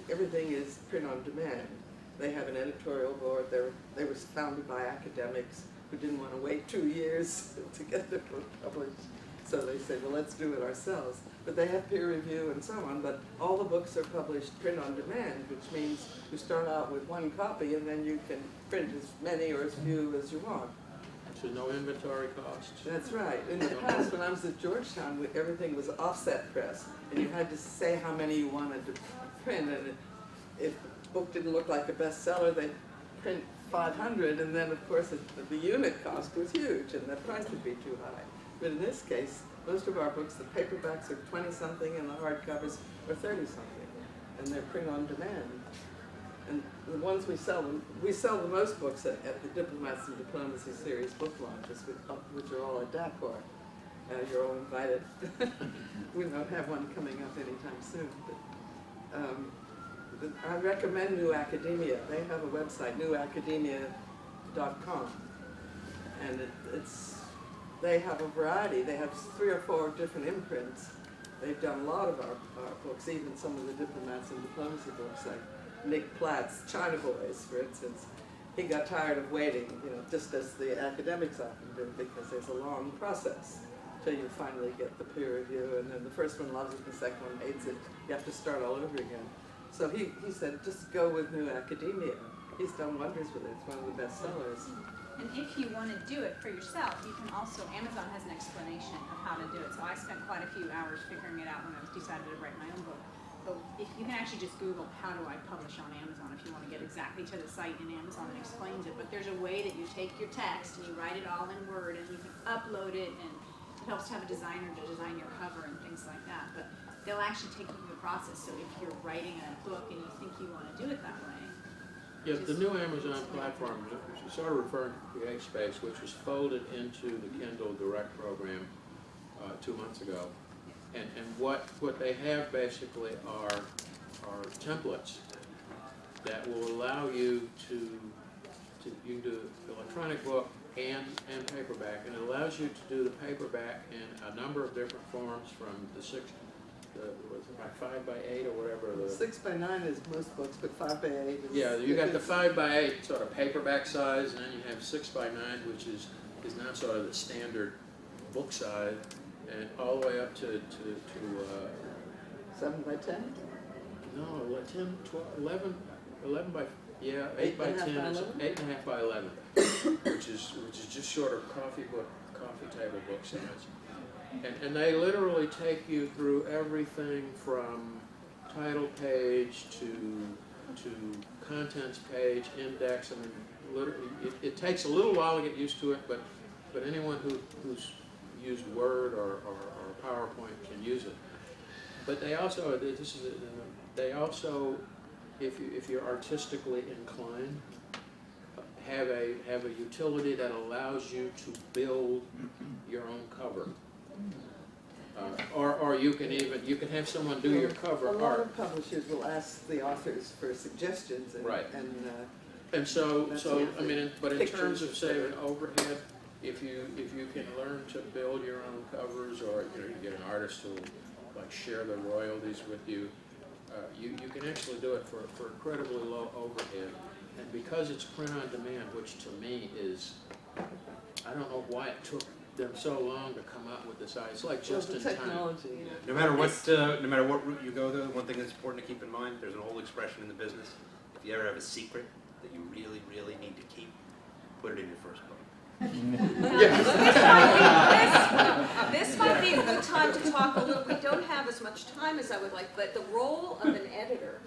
everything is print on demand. They have an editorial board. They were founded by academics who didn't want to wait 2 years to get their book published. So they said, well, let's do it ourselves. But they have peer review and so on, but all the books are published print on demand, which means you start out with one copy and then you can print as many or as few as you want. So no inventory costs. That's right. In the past, when I was at Georgetown, everything was offset press, and you had to say how many you wanted to print, and if book didn't look like a bestseller, they'd print 500, and then of course the unit cost was huge and the price would be too high. But in this case, most of our books, the paperbacks are 20-something and the hardcovers are 30-something, and they're print on demand. And the ones we sell the most books at the Diplomats and Diplomacy Series book launches, which are all at DACOR. You're all invited. We don't have one coming up anytime soon. But I recommend New Academia. They have a website, newacademia.com. And they have a variety. They have 3 or 4 different imprints. They've done a lot of our books, even some of the Diplomats and Diplomacy books, like Nick Platt's China Boys, for instance. He got tired of waiting, just as the academics often do, because there's a long process till you finally get the peer review, and then the first one loves it, the second one hates it. You have to start all over again. So he said, just go with New Academia. He's done wonders with it. It's one of the best sellers. And if you want to do it for yourself, you can also, Amazon has an explanation of how to do it. So I spent quite a few hours figuring it out when I was decided to write my own book. But if you can actually just Google, how do I publish on Amazon, if you want to get exactly to the site, and Amazon explains it. But there's a way that you take your text and you write it all in Word, and you can upload it, and it helps to have a designer to design your cover and things like that. But they'll actually take you through the process. So if you're writing a book and you think you want to do it that way. Yeah, the new Amazon platform, which is sort of referring to CreateSpace, which was folded into the Kindle Direct program 2 months ago. And what they have basically are templates that will allow you to you can do electronic book and paperback, and it allows you to do the paperback in a number of different forms, from the 5x8 or whatever. 6x9 is most books, but 5x8 is... Yeah, you got the 5x8 sort of paperback size, and then you have 6x9, which is now sort of the standard book size, and all the way up to 7x10? no, 10, 12, 11 by, yeah, 8 by 10, 8.5 by 11, which is just short of coffee table book size. And they literally take you through everything from title page to contents page, index. I mean, literally, it takes a little while to get used to it, but anyone who's used Word or PowerPoint can use it. But they also, if you're artistically inclined, have a utility that allows you to build your own cover. Or you can have someone do your cover A lot art. of publishers will ask the authors for suggestions, Right. And so that's I mean, but in pictures, terms of etc. saving overhead, if you can learn to build your own covers, or you get an artist who like share the royalties with you, you can actually do it for incredibly low overhead. And because it's print on demand, which to me is, I don't know why it took them so long to come out with this. It's like just the in time. technology. No matter what route you go, though, one thing that's important to keep in mind, there's an old expression in the business: if you ever have a secret that you really, really need to keep, put it in your first book. This might be a good time to talk a little. We don't have as much time as I would like, but the role of an editor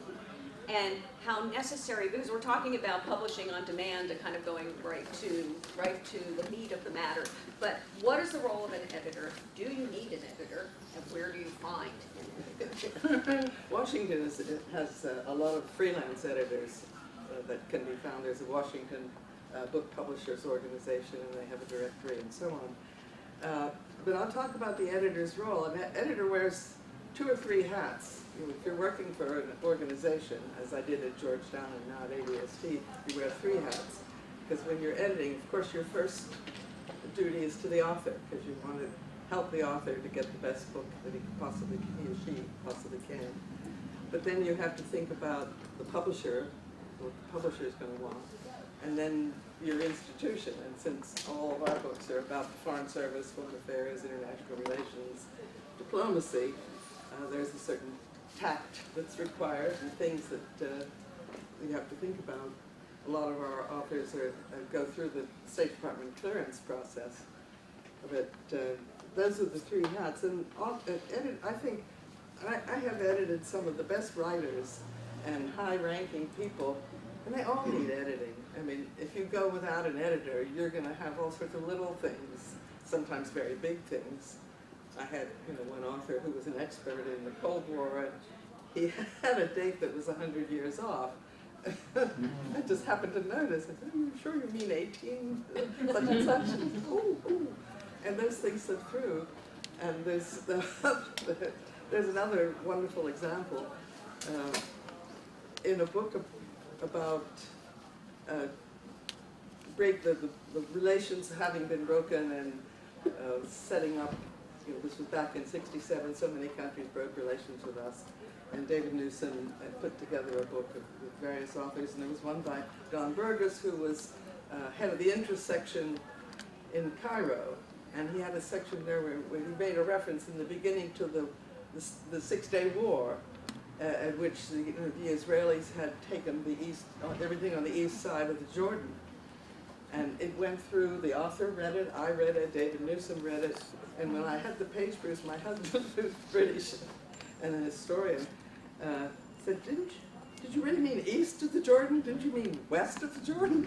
and how necessary, because we're talking about publishing on demand and kind of going right to the meat of the matter. But what is the role of an editor? Do you need an editor, and where do you find an editor? Washington has a lot of freelance editors that can be found. There's a Washington Book Publishers Organization, and they have a directory and so on. But I'll talk about the editor's role. An editor wears 2 or 3 hats. If you're working for an organization, as I did at Georgetown and now at ADST, you wear 3 hats. Because when you're editing, of course, your first duty is to the author, because you want to help the author to get the best book that he or she possibly can. But then you have to think about the publisher, what the publisher is going to want, and then your institution. And since all of our books are about the Foreign Service, Foreign Affairs, International Relations, diplomacy, there's a certain tact that's required and things that you have to think about. A lot of our authors go through the State Department clearance process. But those are the 3 hats. And I think I have edited some of the best writers and high-ranking people, and they all need editing. I mean, if you go without an editor, you're going to have all sorts of little things, sometimes very big things. I had, one author who was an expert in the Cold War, and he had a date that was 100 years off. I just happened to notice. I said, "Are you sure you mean 18 such and such?" Ooh, ooh. And those things slip through. And there's another wonderful example in a book about the relations having been broken and setting up. This was back in '67. So many countries broke relations with us. And David Newsom put together a book with various authors, and there was one by Don Burgess, who was head of the interest section in Cairo, and he had a section there where he made a reference in the beginning to the Six-Day War, at which the Israelis had taken everything on the east side of the Jordan. And it went through, the author read it, I read it, David Newsom read it, and when I had the page proofs, my husband, who's British and a historian, said, did you really mean east of the Jordan? Didn't you mean west of the Jordan?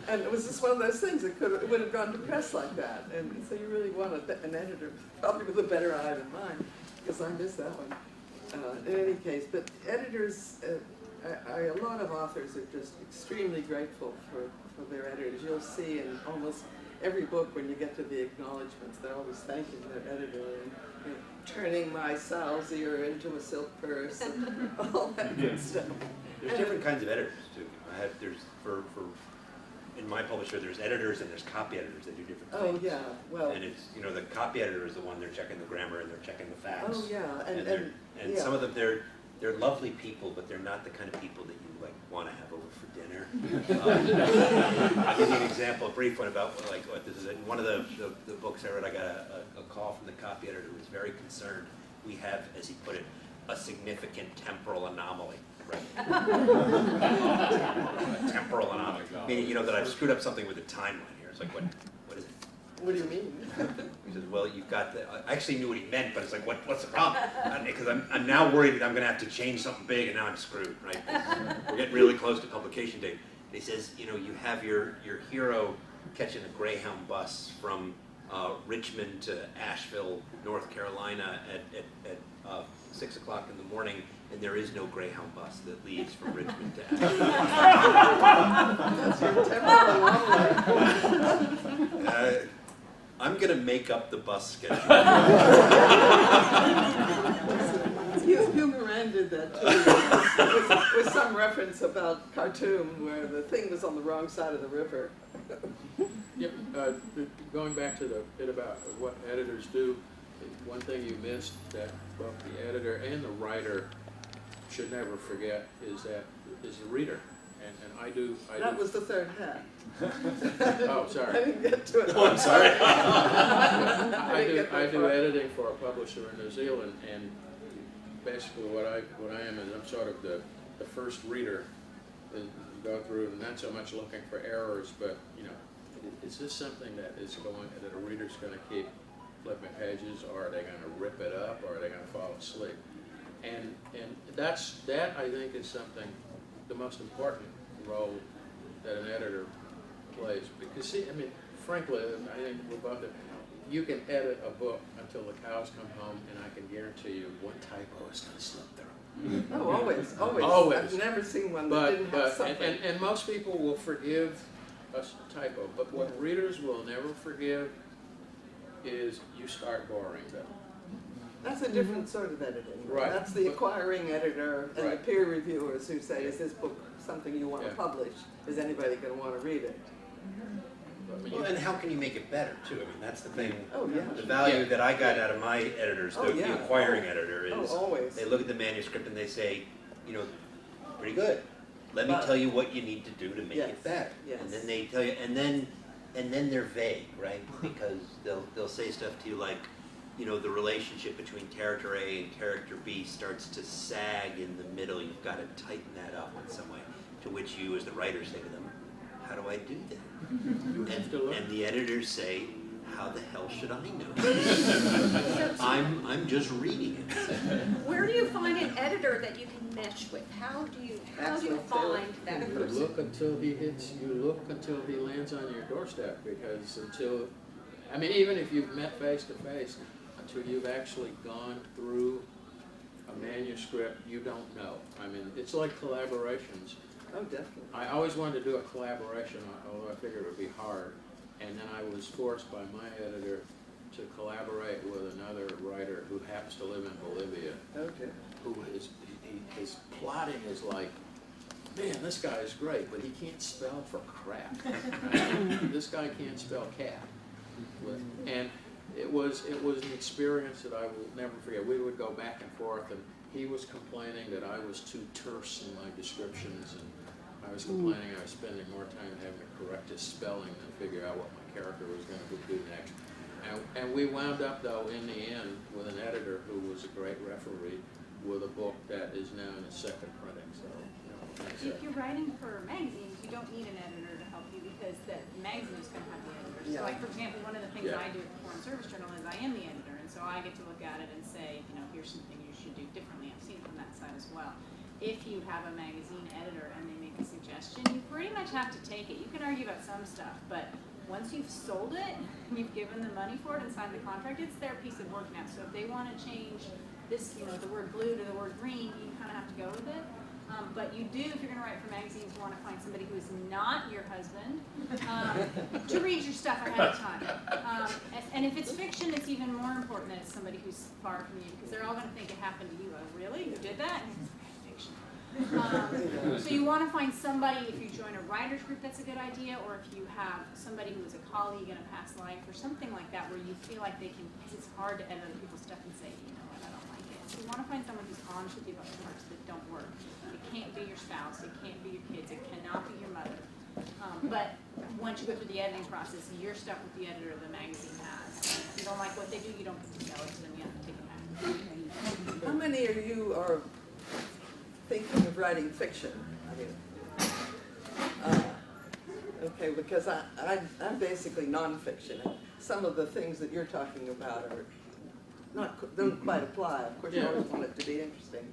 And it was just one of those things. It would have gone to press like that. And so you really want an editor, probably with a better eye than mine, because I missed that one. In any case, but editors, a lot of authors are just extremely grateful for their editors. You'll see in almost every book when you get to the acknowledgments, they're always thanking their editor and turning my sow's ear into a silk purse and all that good stuff. There's different kinds of editors too. In my publisher, there's editors and there's copy editors that do different things. Oh yeah, well. And it's, the copy editor is the one, they're checking the grammar and they're checking the facts. Oh yeah, And yeah. some of them, they're lovely people, but they're not the kind of people that you want to have over for dinner. I'll give you an example, a brief one about what this is. In one of the books I read, I got a call from the copy editor who was very concerned. We have, as he put it, a significant temporal anomaly. Right? A temporal anomaly, meaning that I've screwed up something with the timeline here. It's like, what is it? What do you mean? He says, well, you've got the, I actually knew what he meant, but it's like, what's the problem? Because I'm now worried that I'm going to have to change something big, and now I'm screwed, right? We're getting really close to publication date. And he says, you have your hero catching a Greyhound bus from Richmond to Asheville, North Carolina at 6 o'clock in the morning, and there is no Greyhound bus that leaves from Richmond to Asheville. That's your temporal anomaly. I'm going to make up the bus schedule. Hugh Moran did that too, with some reference about Khartoum, where the thing was on the wrong side of the river. Yep, going back to the bit about what editors do, one thing you missed that both the editor and the writer should never forget is the reader. And I do. That was the third hat. Oh, I sorry. didn't get to it. Oh, I'm sorry. I do editing for a publisher in New Zealand, and basically what I am is I'm sort of the first reader that you go through, and not so much looking for errors, but is this something that a reader's going to keep flipping pages, or are they going to rip it up, or are they going to fall asleep? And that I think is something, the most important role that an editor plays. Because see, I mean, frankly, I think we're both, you can edit a book until the cows come home, and I can guarantee you one typo is going to slip through. Oh, always, always. Always. I've never seen one that didn't have something. And most people will forgive a typo, but what readers will never forgive is you start boring them. That's a different sort of editing. Right. That's the acquiring editor and the Right. peer reviewers who say, is this book something you want to Yeah. publish? Is anybody going to want to read it? I mean, Well, and how can you make it better, too? I mean, that's the thing. Oh, yeah. The value that I got out of my editors, Oh, the yeah. acquiring editor, Oh, is always. they look at the manuscript and they say, pretty good. Let me But- tell you what you need to do to make Yes, it better. yes. And then they tell you, and then they're vague, right? Because they'll say stuff to you like, the relationship between character A and character B starts to sag in the middle. You've got to tighten that up in some way. To which you, as the writer, say to them, how do I do that? you have to learn. And the editors say, how the hell should I know? I'm just reading it. Where do you find an editor that you can mesh with? How do you find that You person? look until he hits, you look until he lands on your doorstep, because until, I mean, even if you've met face to face, until you've actually gone through a manuscript, you don't know. I mean, it's like collaborations. Oh, definitely. I always wanted to do a collaboration, although I figured it would be hard. And then I was forced by my editor to collaborate with another writer who happens to live in Bolivia, Okay. who is, his plotting is like, man, this guy is great, but he can't spell for crap. This guy can't spell cat. And it was an experience that I will never forget. We would go back and forth, and he was complaining that I was too terse in my descriptions, and I was complaining I was spending more time having to correct his spelling than figure out what my character was going to do next. And we wound up, though, in the end, with an editor who was a great referee, with a book that is now in its second printing. So, you know, thanks. If you're writing for magazines, you don't need an editor to help you because the magazine is going to have the editor. Yeah. So like, for example, one of the things Yeah. I do at the Foreign Service Journal is I am the editor, and so I get to look at it and say, you know, here's something you should do differently. I've seen it from that side as well. If you have a magazine editor and they make a suggestion, you pretty much have to take it. You can argue about some stuff, but once you've sold it, you've given the money for it and signed the contract, it's their piece of work now. So if they want to change this, you know, the word blue to the word green, you kind of have to go with it. But you do, if you're going to write for magazines, you want to find somebody who is not your husband to read your stuff ahead of time. And if it's fiction, it's even more important that it's somebody who's far from you, because they're all going to think it happened to you. Oh, really? You did that? Fiction. So you want to find somebody, if you join a writer's group, that's a good idea, or if you have somebody who is a colleague in a past life or something like that, where you feel like they can, because it's hard to edit other people's stuff and say, you know what, I don't like it. So you want to find someone who's honest with you about the parts that don't work. It can't be your spouse, it can't be your kids, it cannot be your mother. But once you go through the editing process, you're stuck with the editor the magazine has. If you don't like what they do, you don't get to sell it to them, you have to take it back. How many of you are thinking of writing fiction? I mean, okay, because I'm basically nonfiction. Some of the things that you're talking about are don't quite apply. Of course, you always want it to be interesting.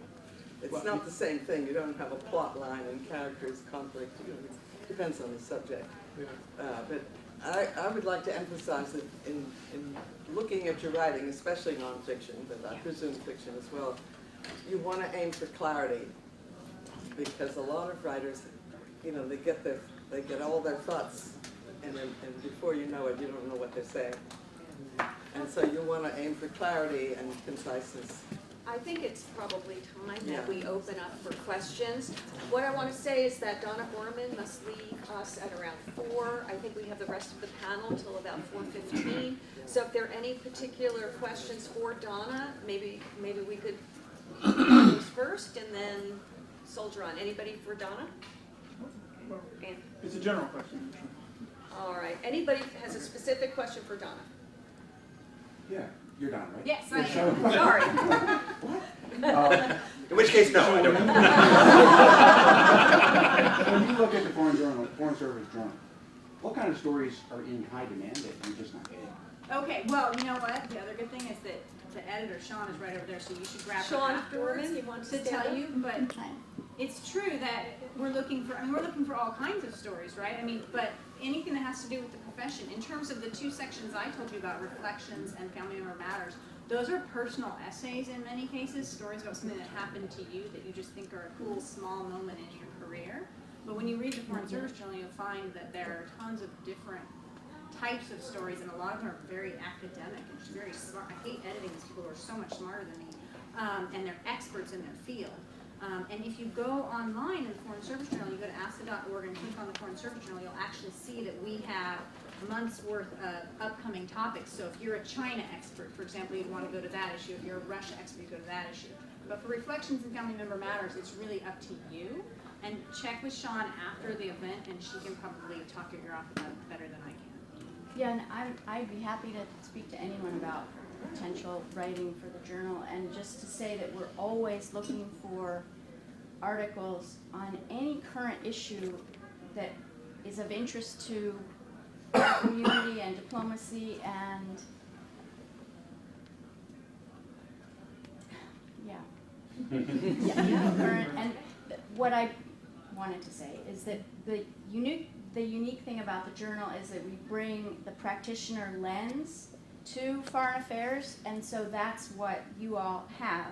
It's not the same thing. You don't have a plot line and characters, conflict. You know, it depends on the subject. But I would like to emphasize that in looking at your writing, especially nonfiction, but I presume fiction as well, you want to aim for clarity, because a lot of writers, you know, they get all their thoughts, and before you know it, you don't know what they're saying. And so you want to aim for clarity and conciseness. I think it's probably time Yeah. that we open up for questions. What I want to say is that Donna Orman must leave us at around 4. I think we have the rest of the panel till about 4:15. So if there are any particular questions for Donna, maybe we could do those first and then soldier on. Anybody for Donna? And, It's a general question. all right. Anybody has a specific question for Donna? Yeah, you're done, right? Yes, I Your am. show? Sorry. In which case, no, I don't. When you look at the Foreign Service Journal, what kind of stories are in high demand that you're just not getting? Okay, well, you know what? The other good thing is that the editor, Sean, is right over there, so you should grab her Sean afterwards Foreman, you want to to stand tell up? you. But it's true that we're looking for all kinds of stories, right? I mean, but anything that has to do with the profession. In terms of the 2 sections I told you about, reflections and family member matters, those are personal essays in many cases, stories about something that happened to you that you just think are a cool, small moment in your career. But when you read the Foreign Service Journal, you'll find that there are tons of different types of stories, and a lot of them are very academic and very smart. I hate editing these people who are so much smarter than me, and they're experts in their field. And if you go online in the Foreign Service Journal, you go to AFSA.org and click on the Foreign Service Journal, you'll actually see that we have months worth of upcoming topics. So if you're a China expert, for example, you'd want to go to that issue. If you're a Russia expert, you go to that issue. But for Reflections and Family Member Matters, it's really up to you. And check with Sean after the event, and she can probably talk your ear off about it better than I can. Yeah, and I'd be happy to speak to anyone about potential writing for the journal, and just to say that we're always looking for articles on any current issue that is of interest to community and diplomacy and, and what I wanted to say is that the unique thing about the journal is that we bring the practitioner lens to foreign affairs, and so that's what you all have,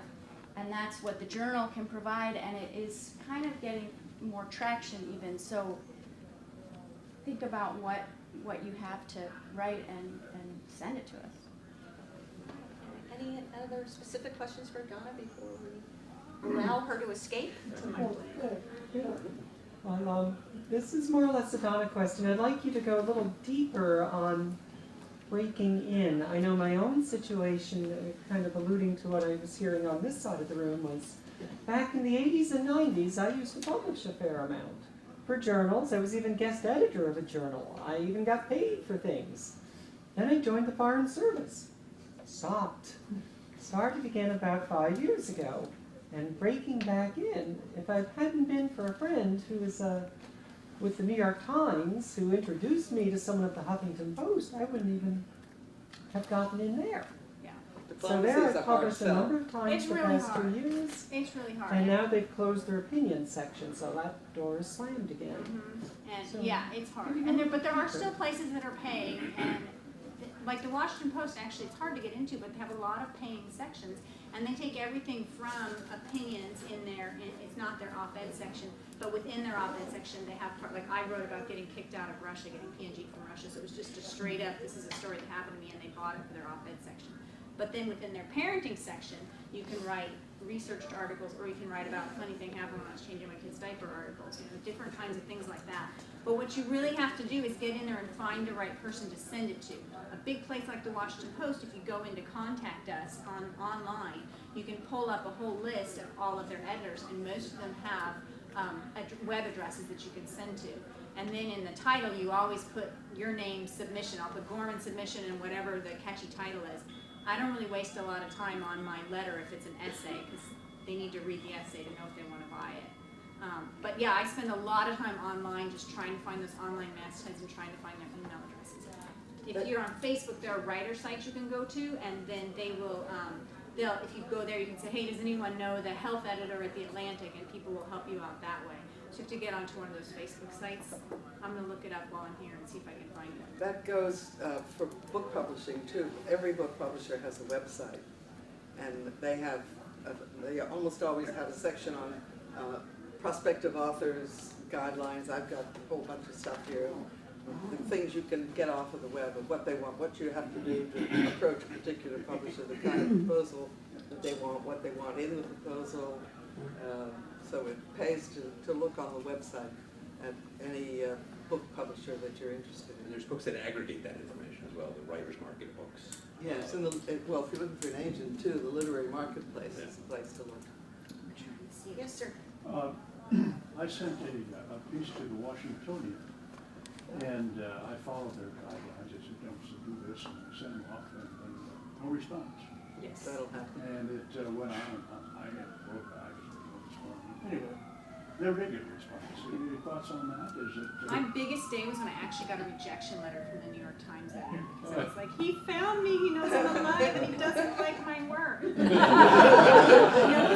and that's what the journal can provide, and it is kind of getting more traction even. So think about what you have to write and send it to us. Any other specific questions for Donna before we allow her to escape? Well, this is more or less a Donna question. I'd like you to go a little deeper on breaking in. I know my own situation, kind of alluding to what I was hearing on this side of the room, was back in the 80s and 90s, I used to publish a fair amount for journals. I was even guest editor of a journal. I even got paid for things. Then I joined the Foreign Service. Stopped. Started again about 5 years ago. And breaking back in, if I hadn't been for a friend who was with the New York Times, who introduced me to someone at the Huffington Post, I wouldn't even have gotten in there. Yeah. So there I've published a number of times It's the really past hard. 2 years. It's really hard. And now they've closed their opinion section, so that door is slammed again. And So- yeah, it's hard. But there are still places that are paying, and like the Washington Post, actually, it's hard to get into, but they have a lot of paying sections, and they take everything from opinions in there. It's not their op-ed section, but within their op-ed section, they have like I wrote about getting kicked out of Russia, getting PNG from Russia, so it was just a straight up, this is a story that happened to me, and they bought it for their op-ed section. But then within their parenting section, you can write researched articles, or you can write about funny thing happened when I was changing my kid's diaper articles, different kinds of things like that. But what you really have to do is get in there and find the right person to send it to. A big place like the Washington Post, if you go in to contact us online, you can pull up a whole list of all of their editors, and most of them have web addresses that you can send to. And then in the title, you always put your name, submission. I'll put Gorman submission and whatever the catchy title is. I don't really waste a lot of time on my letter if it's an essay, because they need to read the essay to know if they want to buy it. But yeah, I spend a lot of time online just trying to find those online mastheads and trying to find their email addresses. If you're on Facebook, there are writer sites you can go to, and then they will, if you go there, you can say, hey, does anyone know the health editor at The Atlantic? And people will help you out that way. So you have to get onto one of those Facebook sites. I'm going to look it up while I'm here and see if I can find it. That goes for book publishing too. Every book publisher has a website, and they have, they almost always have a section on prospective authors, guidelines. I've got a whole bunch of stuff here. The things you can get off of the web of what they want, what you have to do to approach a particular publisher, the kind of proposal that they want, what they want in the proposal. So it pays to look on the website at any book publisher that you're interested in. And there's books that aggregate that information as well, the writer's market books. Yes, and well, if you're looking for an agent too, the literary marketplace is a place to look. Yes, sir. I sent a piece to the Washingtonian, and I followed their guidelines. I said, don't do this, and I sent them off, and no response. Yes, that'll happen. And it went on, I wrote back, anyway, they're regular response. Any thoughts on that? Is it? My biggest day was when I actually got a rejection letter from the New York Times editor. So it's like, he found me, he knows I'm alive, and he doesn't like my work.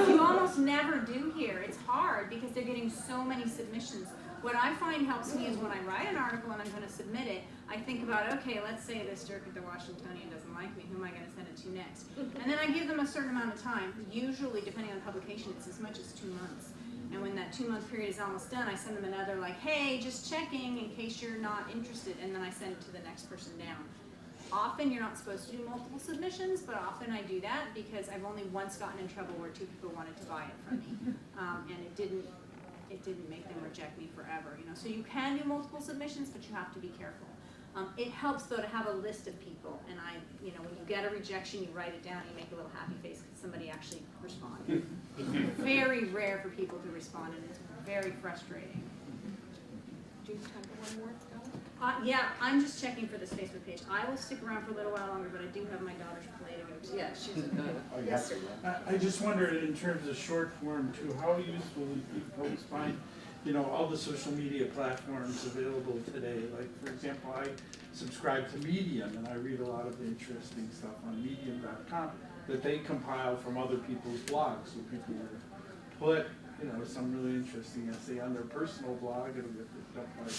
You almost never do here. It's hard because they're getting so many submissions. What I find helps me is when I write an article and I'm going to submit it, I think about, okay, let's say this jerk at the Washingtonian doesn't like me, who am I going to send it to next? And then I give them a certain amount of time. Usually, depending on publication, it's as much as 2 months. And when that 2-month period is almost done, I send them another like, hey, just checking in case you're not interested, and then I send it to the next person down. Often you're not supposed to do multiple submissions, but often I do that because I've only once gotten in trouble where 2 people wanted to buy it from me, and it didn't make them reject me forever. So you can do multiple submissions, but you have to be careful. It helps though to have a list of people, and when you get a rejection, you write it down, you make a little happy face because somebody actually responded. It's very rare for people to respond, and it's very frustrating. Do you have time for one more? Yeah, I'm just checking for this Facebook page. I will stick around for a little while longer, but I do have my daughter's play to go to. Yeah, she's a Yes, sir. I just wondered in terms of short form too, how useful do folks find you know, all the social media platforms available today. Like, for example, I subscribe to Medium, and I read a lot of interesting stuff on medium.com that they compile from other people's blogs. So people will put, you know, some really interesting essay on their personal blog, it'll get picked up by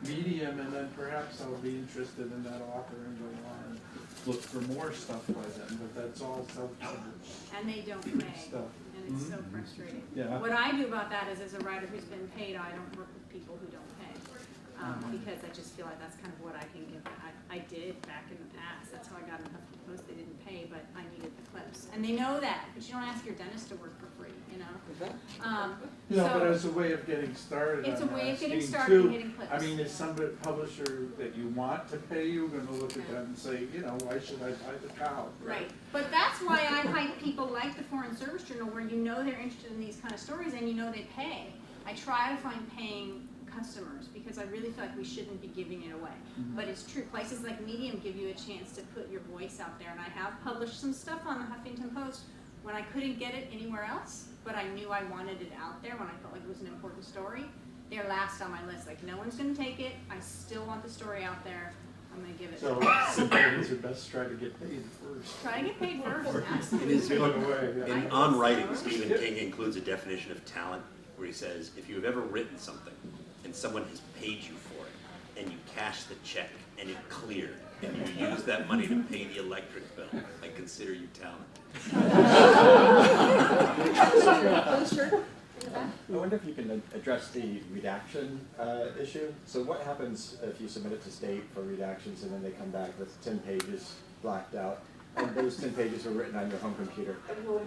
Medium, and then perhaps I'll be interested in that author and go on and look for more stuff by them, but that's all self-published And they don't pay, stuff. and it's so frustrating. Yeah. What I do about that is, as a writer who's been paid, I don't work with people who don't pay. Because I just feel like that's kind of what I can give. I did back in the past. That's how I got enough to post. They didn't pay, but I needed the clips. And they know that, but you don't ask your dentist to work for free, you know? Yeah, but So as a way of getting started, it's a I'm way of getting asking started too, and getting clips. I mean, is somebody, publisher that you want to pay you, gonna look at that and say, you know, why should I buy the cow? Right, but that's why I hype people like the Foreign Service Journal, where you know they're interested in these kind of stories and you know they pay. I try to find paying customers because I really feel like we shouldn't be giving it away. But it's true, places like Medium give you a chance to put your voice out there, and I have published some stuff on the Huffington Post when I couldn't get it anywhere else, but I knew I wanted it out there when I felt like it was an important story. They're last on my list, like no one's gonna take it, I still want the story out there, I'm gonna give it. So civilians are best try to get paid first. Try to get paid first, In absolutely. his book, Away, yeah. in On Writing, Stephen King includes a definition of talent where he says, if you have ever written something and someone has paid you for it, and you cash the check and it cleared, and you use that money to pay the electric bill, I consider you talented. I wonder if you can address the redaction issue. So what happens if you submit it to state for redactions and then they come back with 10 pages blacked out, and those 10 pages were written on your home computer?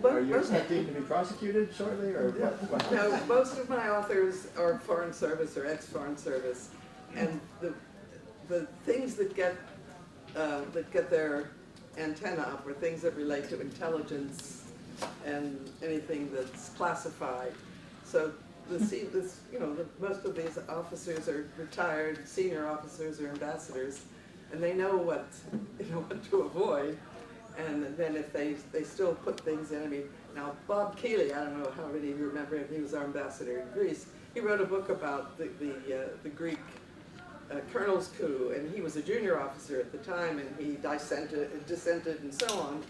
Are you expecting to be prosecuted shortly, or what happens? No, most of my authors are Foreign Service or ex-Foreign Service, and the things that get their antenna up are things that relate to intelligence and anything that's classified. So most of these officers are retired senior officers or ambassadors, and they know what to avoid. And then if they still put things in, I mean, now Bob Keeley, I don't know how many of you remember him, he was our ambassador in Greece. He wrote a book about the Greek colonel's coup, and he was a junior officer at the time, and he dissented and so on.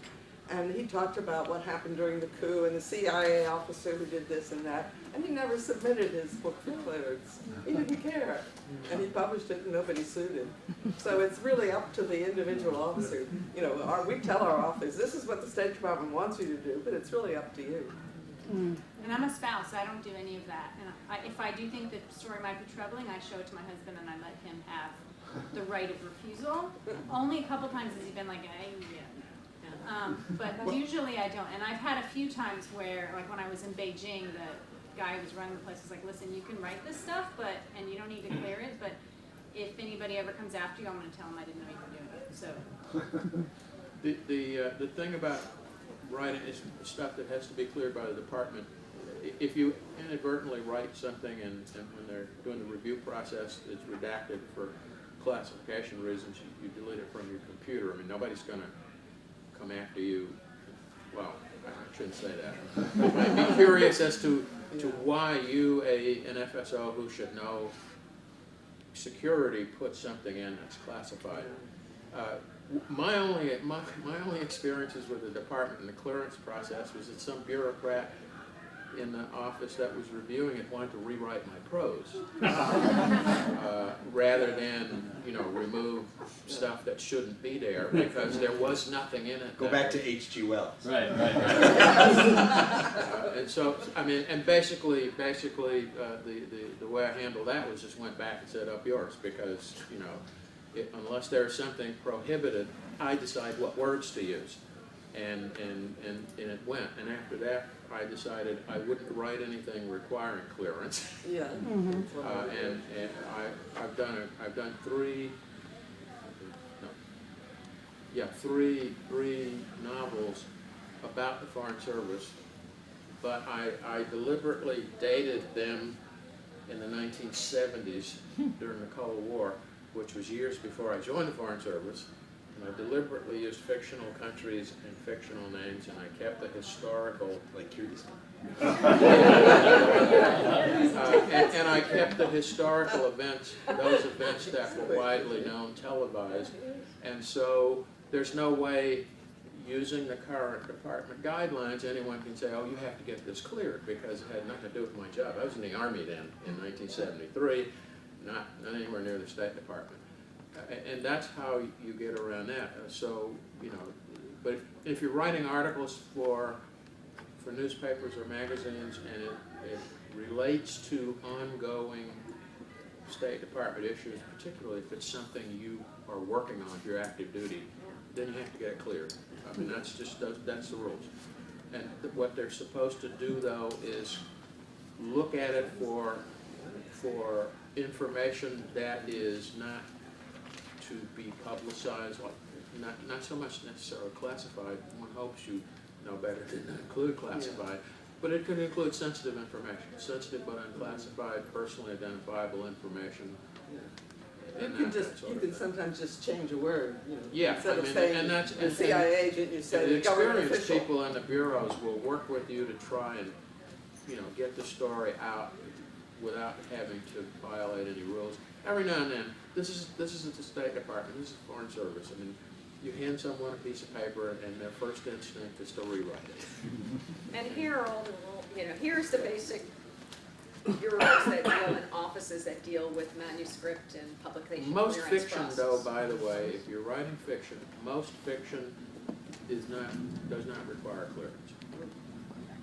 And he talked about what happened during the coup and the CIA officer who did this and that, and he never submitted his book for clearance. He didn't care, and he published it and nobody sued him. So it's really up to the individual officer. You know, we tell our authors, this is what the State Department wants you to do, but it's really up to you. And I'm a spouse, I don't do any of that. And if I do think the story might be troubling, I show it to my husband and I let him have the right of refusal. Only a couple times has he been like, yeah. But usually I don't. And I've had a few times where, like when I was in Beijing, the guy who was running the place was like, listen, you can write this stuff, and you don't need to clear it, but if anybody ever comes after you, I'm going to tell them I didn't know you were doing it. So. The thing about writing is stuff that has to be cleared by the department. If you inadvertently write something and when they're doing the review process, it's redacted for classification reasons, you delete it from your computer. I mean, nobody's going to come after you. Well, I shouldn't say that. You might be curious as to why you, an FSO who should know security, put something in that's classified. My only experiences with the department and the clearance process was that some bureaucrat in the office that was reviewing it wanted to rewrite my prose rather than remove stuff that shouldn't be there because there was nothing in it. Go back to H.G. Wells. Right. And so I mean, and basically the way I handled that was just went back and said up yours because unless there's something prohibited, I decide what words to use, and it went. And after that, I decided I wouldn't write anything requiring clearance. Yeah. And I've done three novels about the Foreign Service, but I deliberately dated them in the 1970s during the Cold War, which was years before I joined the Foreign Service, and I deliberately used fictional countries and fictional names, and I kept the historical, like Kyrgyzstan. And I kept the historical events, those events that were widely known, televised. And so there's no way, using the current department guidelines, anyone can say, oh, you have to get this cleared, because it had nothing to do with my job. I was in the Army then, in 1973, not anywhere near the State Department. And that's how you get around that. So, you know, but if you're writing articles for newspapers or magazines, and it relates to ongoing State Department issues, particularly if it's something you are working on, if you're active duty, then you have to get it cleared. I mean, that's the rules. And what they're supposed to do, though, is look at it for information that is not to be publicized, like not so much necessarily classified. One hopes you know better than to include classified, but it could include sensitive information, sensitive but unclassified, personally identifiable information. You can sometimes just change a word, you know. Yeah, Instead I of mean, saying and that's the CIA agent, you say the the government experienced official. people in the bureaus will work with you to try and, you know, get the story out without having to violate any rules. Every now and then, this is the State Department, this is the Foreign Service. I mean, you hand someone a piece of paper and their first instinct is to rewrite it. And here are all the rules, you know, here's the basic bureaus that deal in offices that deal with manuscript and publication Most clearance fiction, process. though, by the way, if you're writing fiction, most fiction does not require clearance.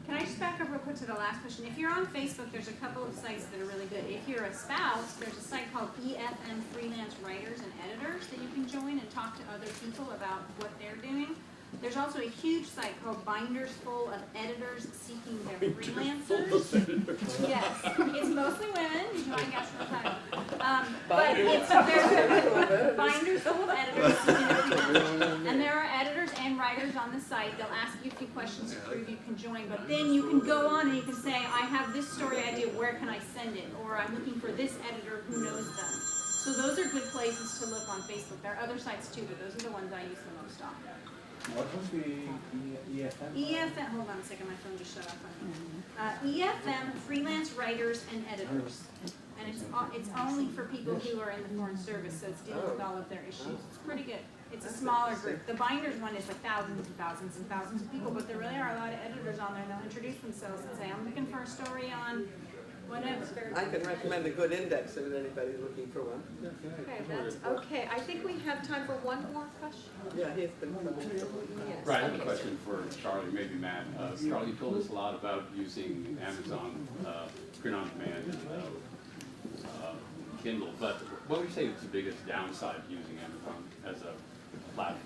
Can I just back up real quick to the last question? If you're on Facebook, there's a couple of sites that are really good. If you're a spouse, there's a site called EFM Freelance Writers and Editors that you can join and talk to other people about what they're doing. There's also a huge site called Binders Full of Editors Seeking Their Freelancers. Yes, it's mostly women, you might guess from the title. But there's Binders Full of Editors Seeking Their Freelancers. And there are editors and writers on the site. They'll ask you a few questions to prove you can join, but then you can go on and you can say, I have this story idea, where can I send it? Or I'm looking for this editor who knows them. So those are good places to look on Facebook. There are other sites too, but those are the ones I use the most on. What was the EFM? EFM, hold on a second, my phone just shut off on me. EFM, Freelance Writers and Editors. And it's only for people who are in the Foreign Service, so it's dealing with all of their issues. It's pretty good. It's a smaller group. The Binders one is like thousands and thousands and thousands of people, but there really are a lot of editors on there, and they'll introduce themselves and say, I'm looking for a story on whatever. I can recommend a good index if anybody's looking for one. Okay, I think we have time for one more question. Yeah, he's been. Yes. Right, I have a question for Charlie, maybe Matt. Charlie, you told us a lot about using Amazon print on demand and Kindle, but what would you say is the biggest downside of using Amazon as a platform?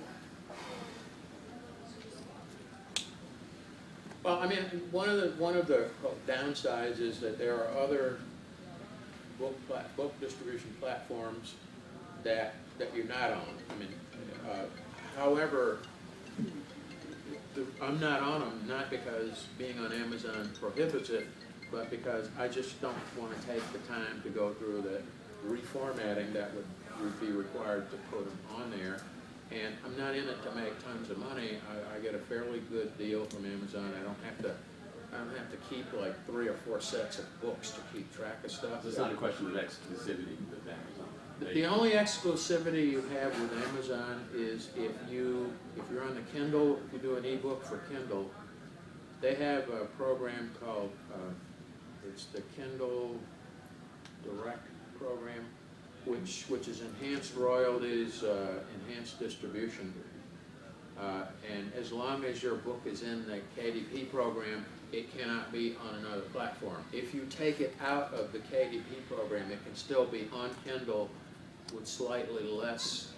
Well, I mean, one of the downsides is that there are other book distribution platforms that you're not on. I mean, however, I'm not on them, not because being on Amazon prohibits it, but because I just don't want to take the time to go through the reformatting that would be required to put them on there. And I'm not in it to make tons of money. I get a fairly good deal from Amazon. I don't have to keep like 3 or 4 sets of books to keep track of stuff. It's not a question of exclusivity with Amazon. The only exclusivity you have with Amazon is if you're on the Kindle, if you do an ebook for Kindle, they have a program called it's the Kindle Direct program, which is enhanced royalties, enhanced distribution, and as long as your book is in the KDP program, it cannot be on another platform. If you take it out of the KDP program, it can still be on Kindle with slightly less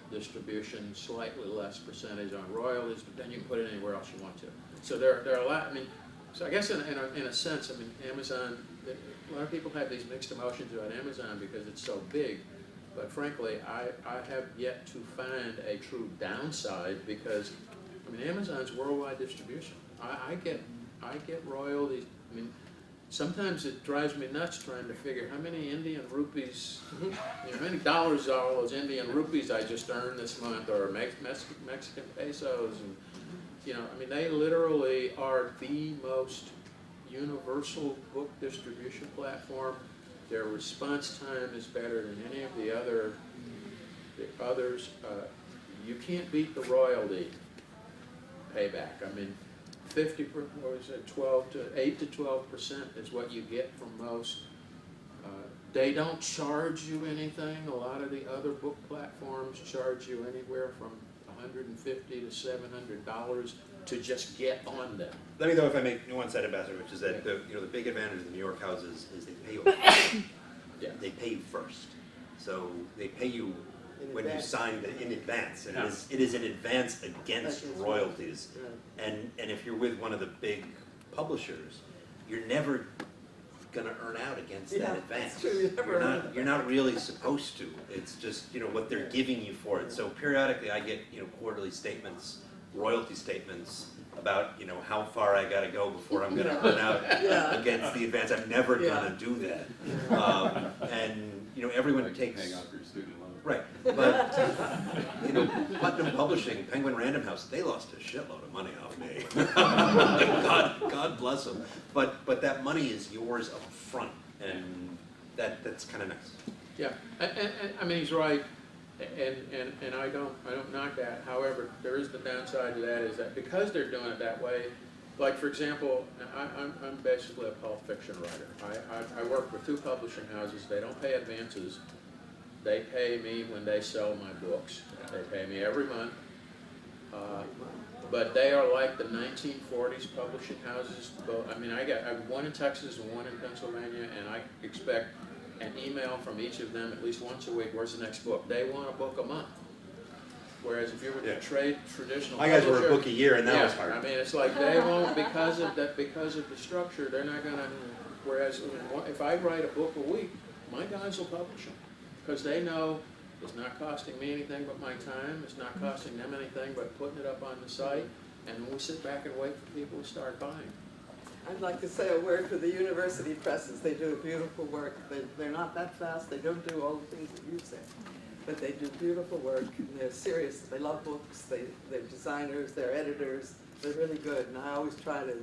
distribution, slightly less percentage on royalties, but then you can put it anywhere else you want to. So there are a lot. I mean, so I guess in a sense, I mean, Amazon. A lot of people have these mixed emotions about Amazon because it's so big, but frankly, I have yet to find a true downside because, I mean, Amazon's worldwide distribution. I get royalties. I mean, sometimes it drives me nuts trying to figure how many Indian rupees, you know, how many dollars are all those Indian rupees I just earned this month, or Mexican pesos, and you know, I mean, they literally are the most universal book distribution platform. Their response time is better than any of the others. You can't beat the royalty payback. I mean, 8 to 12% is what you get from most. They don't charge you anything. A lot of the other book platforms charge you anywhere from $150 to $700 to just get on them. Let me know if I make nuance that, Ambassador, which is that the big advantage of the New York houses is they pay you. Yeah. They pay you first, so they pay you when you sign in advance, and it is an advance against royalties. And if you're with one of the big publishers, you're never going to earn out against that advance. True. You're not really supposed to. It's just what they're giving you for it. So periodically, I get quarterly statements, royalty statements about how far I got to go before I'm going to earn out against the advance. I'm never going to do that. And everyone takes. Hang on for your student loan. Right, but Putnam Publishing, Penguin Random House, they lost a shitload of money off me. God bless them. But that money is yours up front, and that's kind of nice. Yeah, and I mean, he's right, and I don't knock that. However, there is the downside to that, is that because they're doing it that way, like for example, I'm basically a pulp fiction writer. I work with 2 publishing houses. They don't pay advances. They pay me when they sell my books. They pay me every month. But they are like the 1940s publishing houses. I mean, I have one in Texas and one in Pennsylvania, and I expect an email from each of them at least once a week. Where's the next book? They want a book a month. Whereas if you're with the traditional My guys were publisher, a book a year, and that was hard. I mean, it's like they won't, because of the structure, they're not gonna, whereas if I write a book a week, my guys will publish them. Because they know it's not costing me anything but my time, it's not costing them anything but putting it up on the site, and then we sit back and wait for people to start buying. I'd like to say a word for the university presses. They do beautiful work. They're not that fast. They don't do all the things that you say. But they do beautiful work, and they're serious. They love books. They're designers. They're editors. They're really good. And I always try to,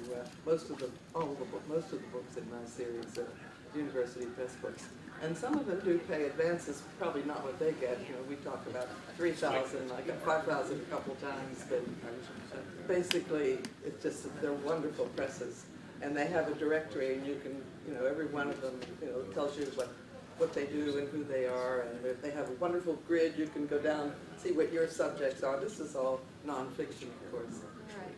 most of the books in my series are university press books. And some of them do pay advances, probably not what they get. We talk about 3,000, I got 5,000 a couple times, but basically, it's just that they're wonderful presses. And they have a directory, and you can, every one of them, tells you what they do and who they are, and they have a wonderful grid. You can go down, see what your subjects are. This is all nonfiction, of course. All right.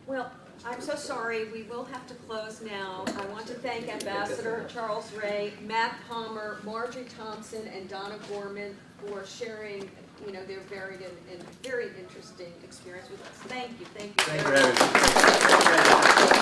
Well, I'm so sorry, we will have to close now. I want to thank Ambassador Charles Ray, Matt Palmer, Marjorie Thompson, and Donna Gorman for sharing, their varied and very interesting experience with us. Thank you. Thanks for having me.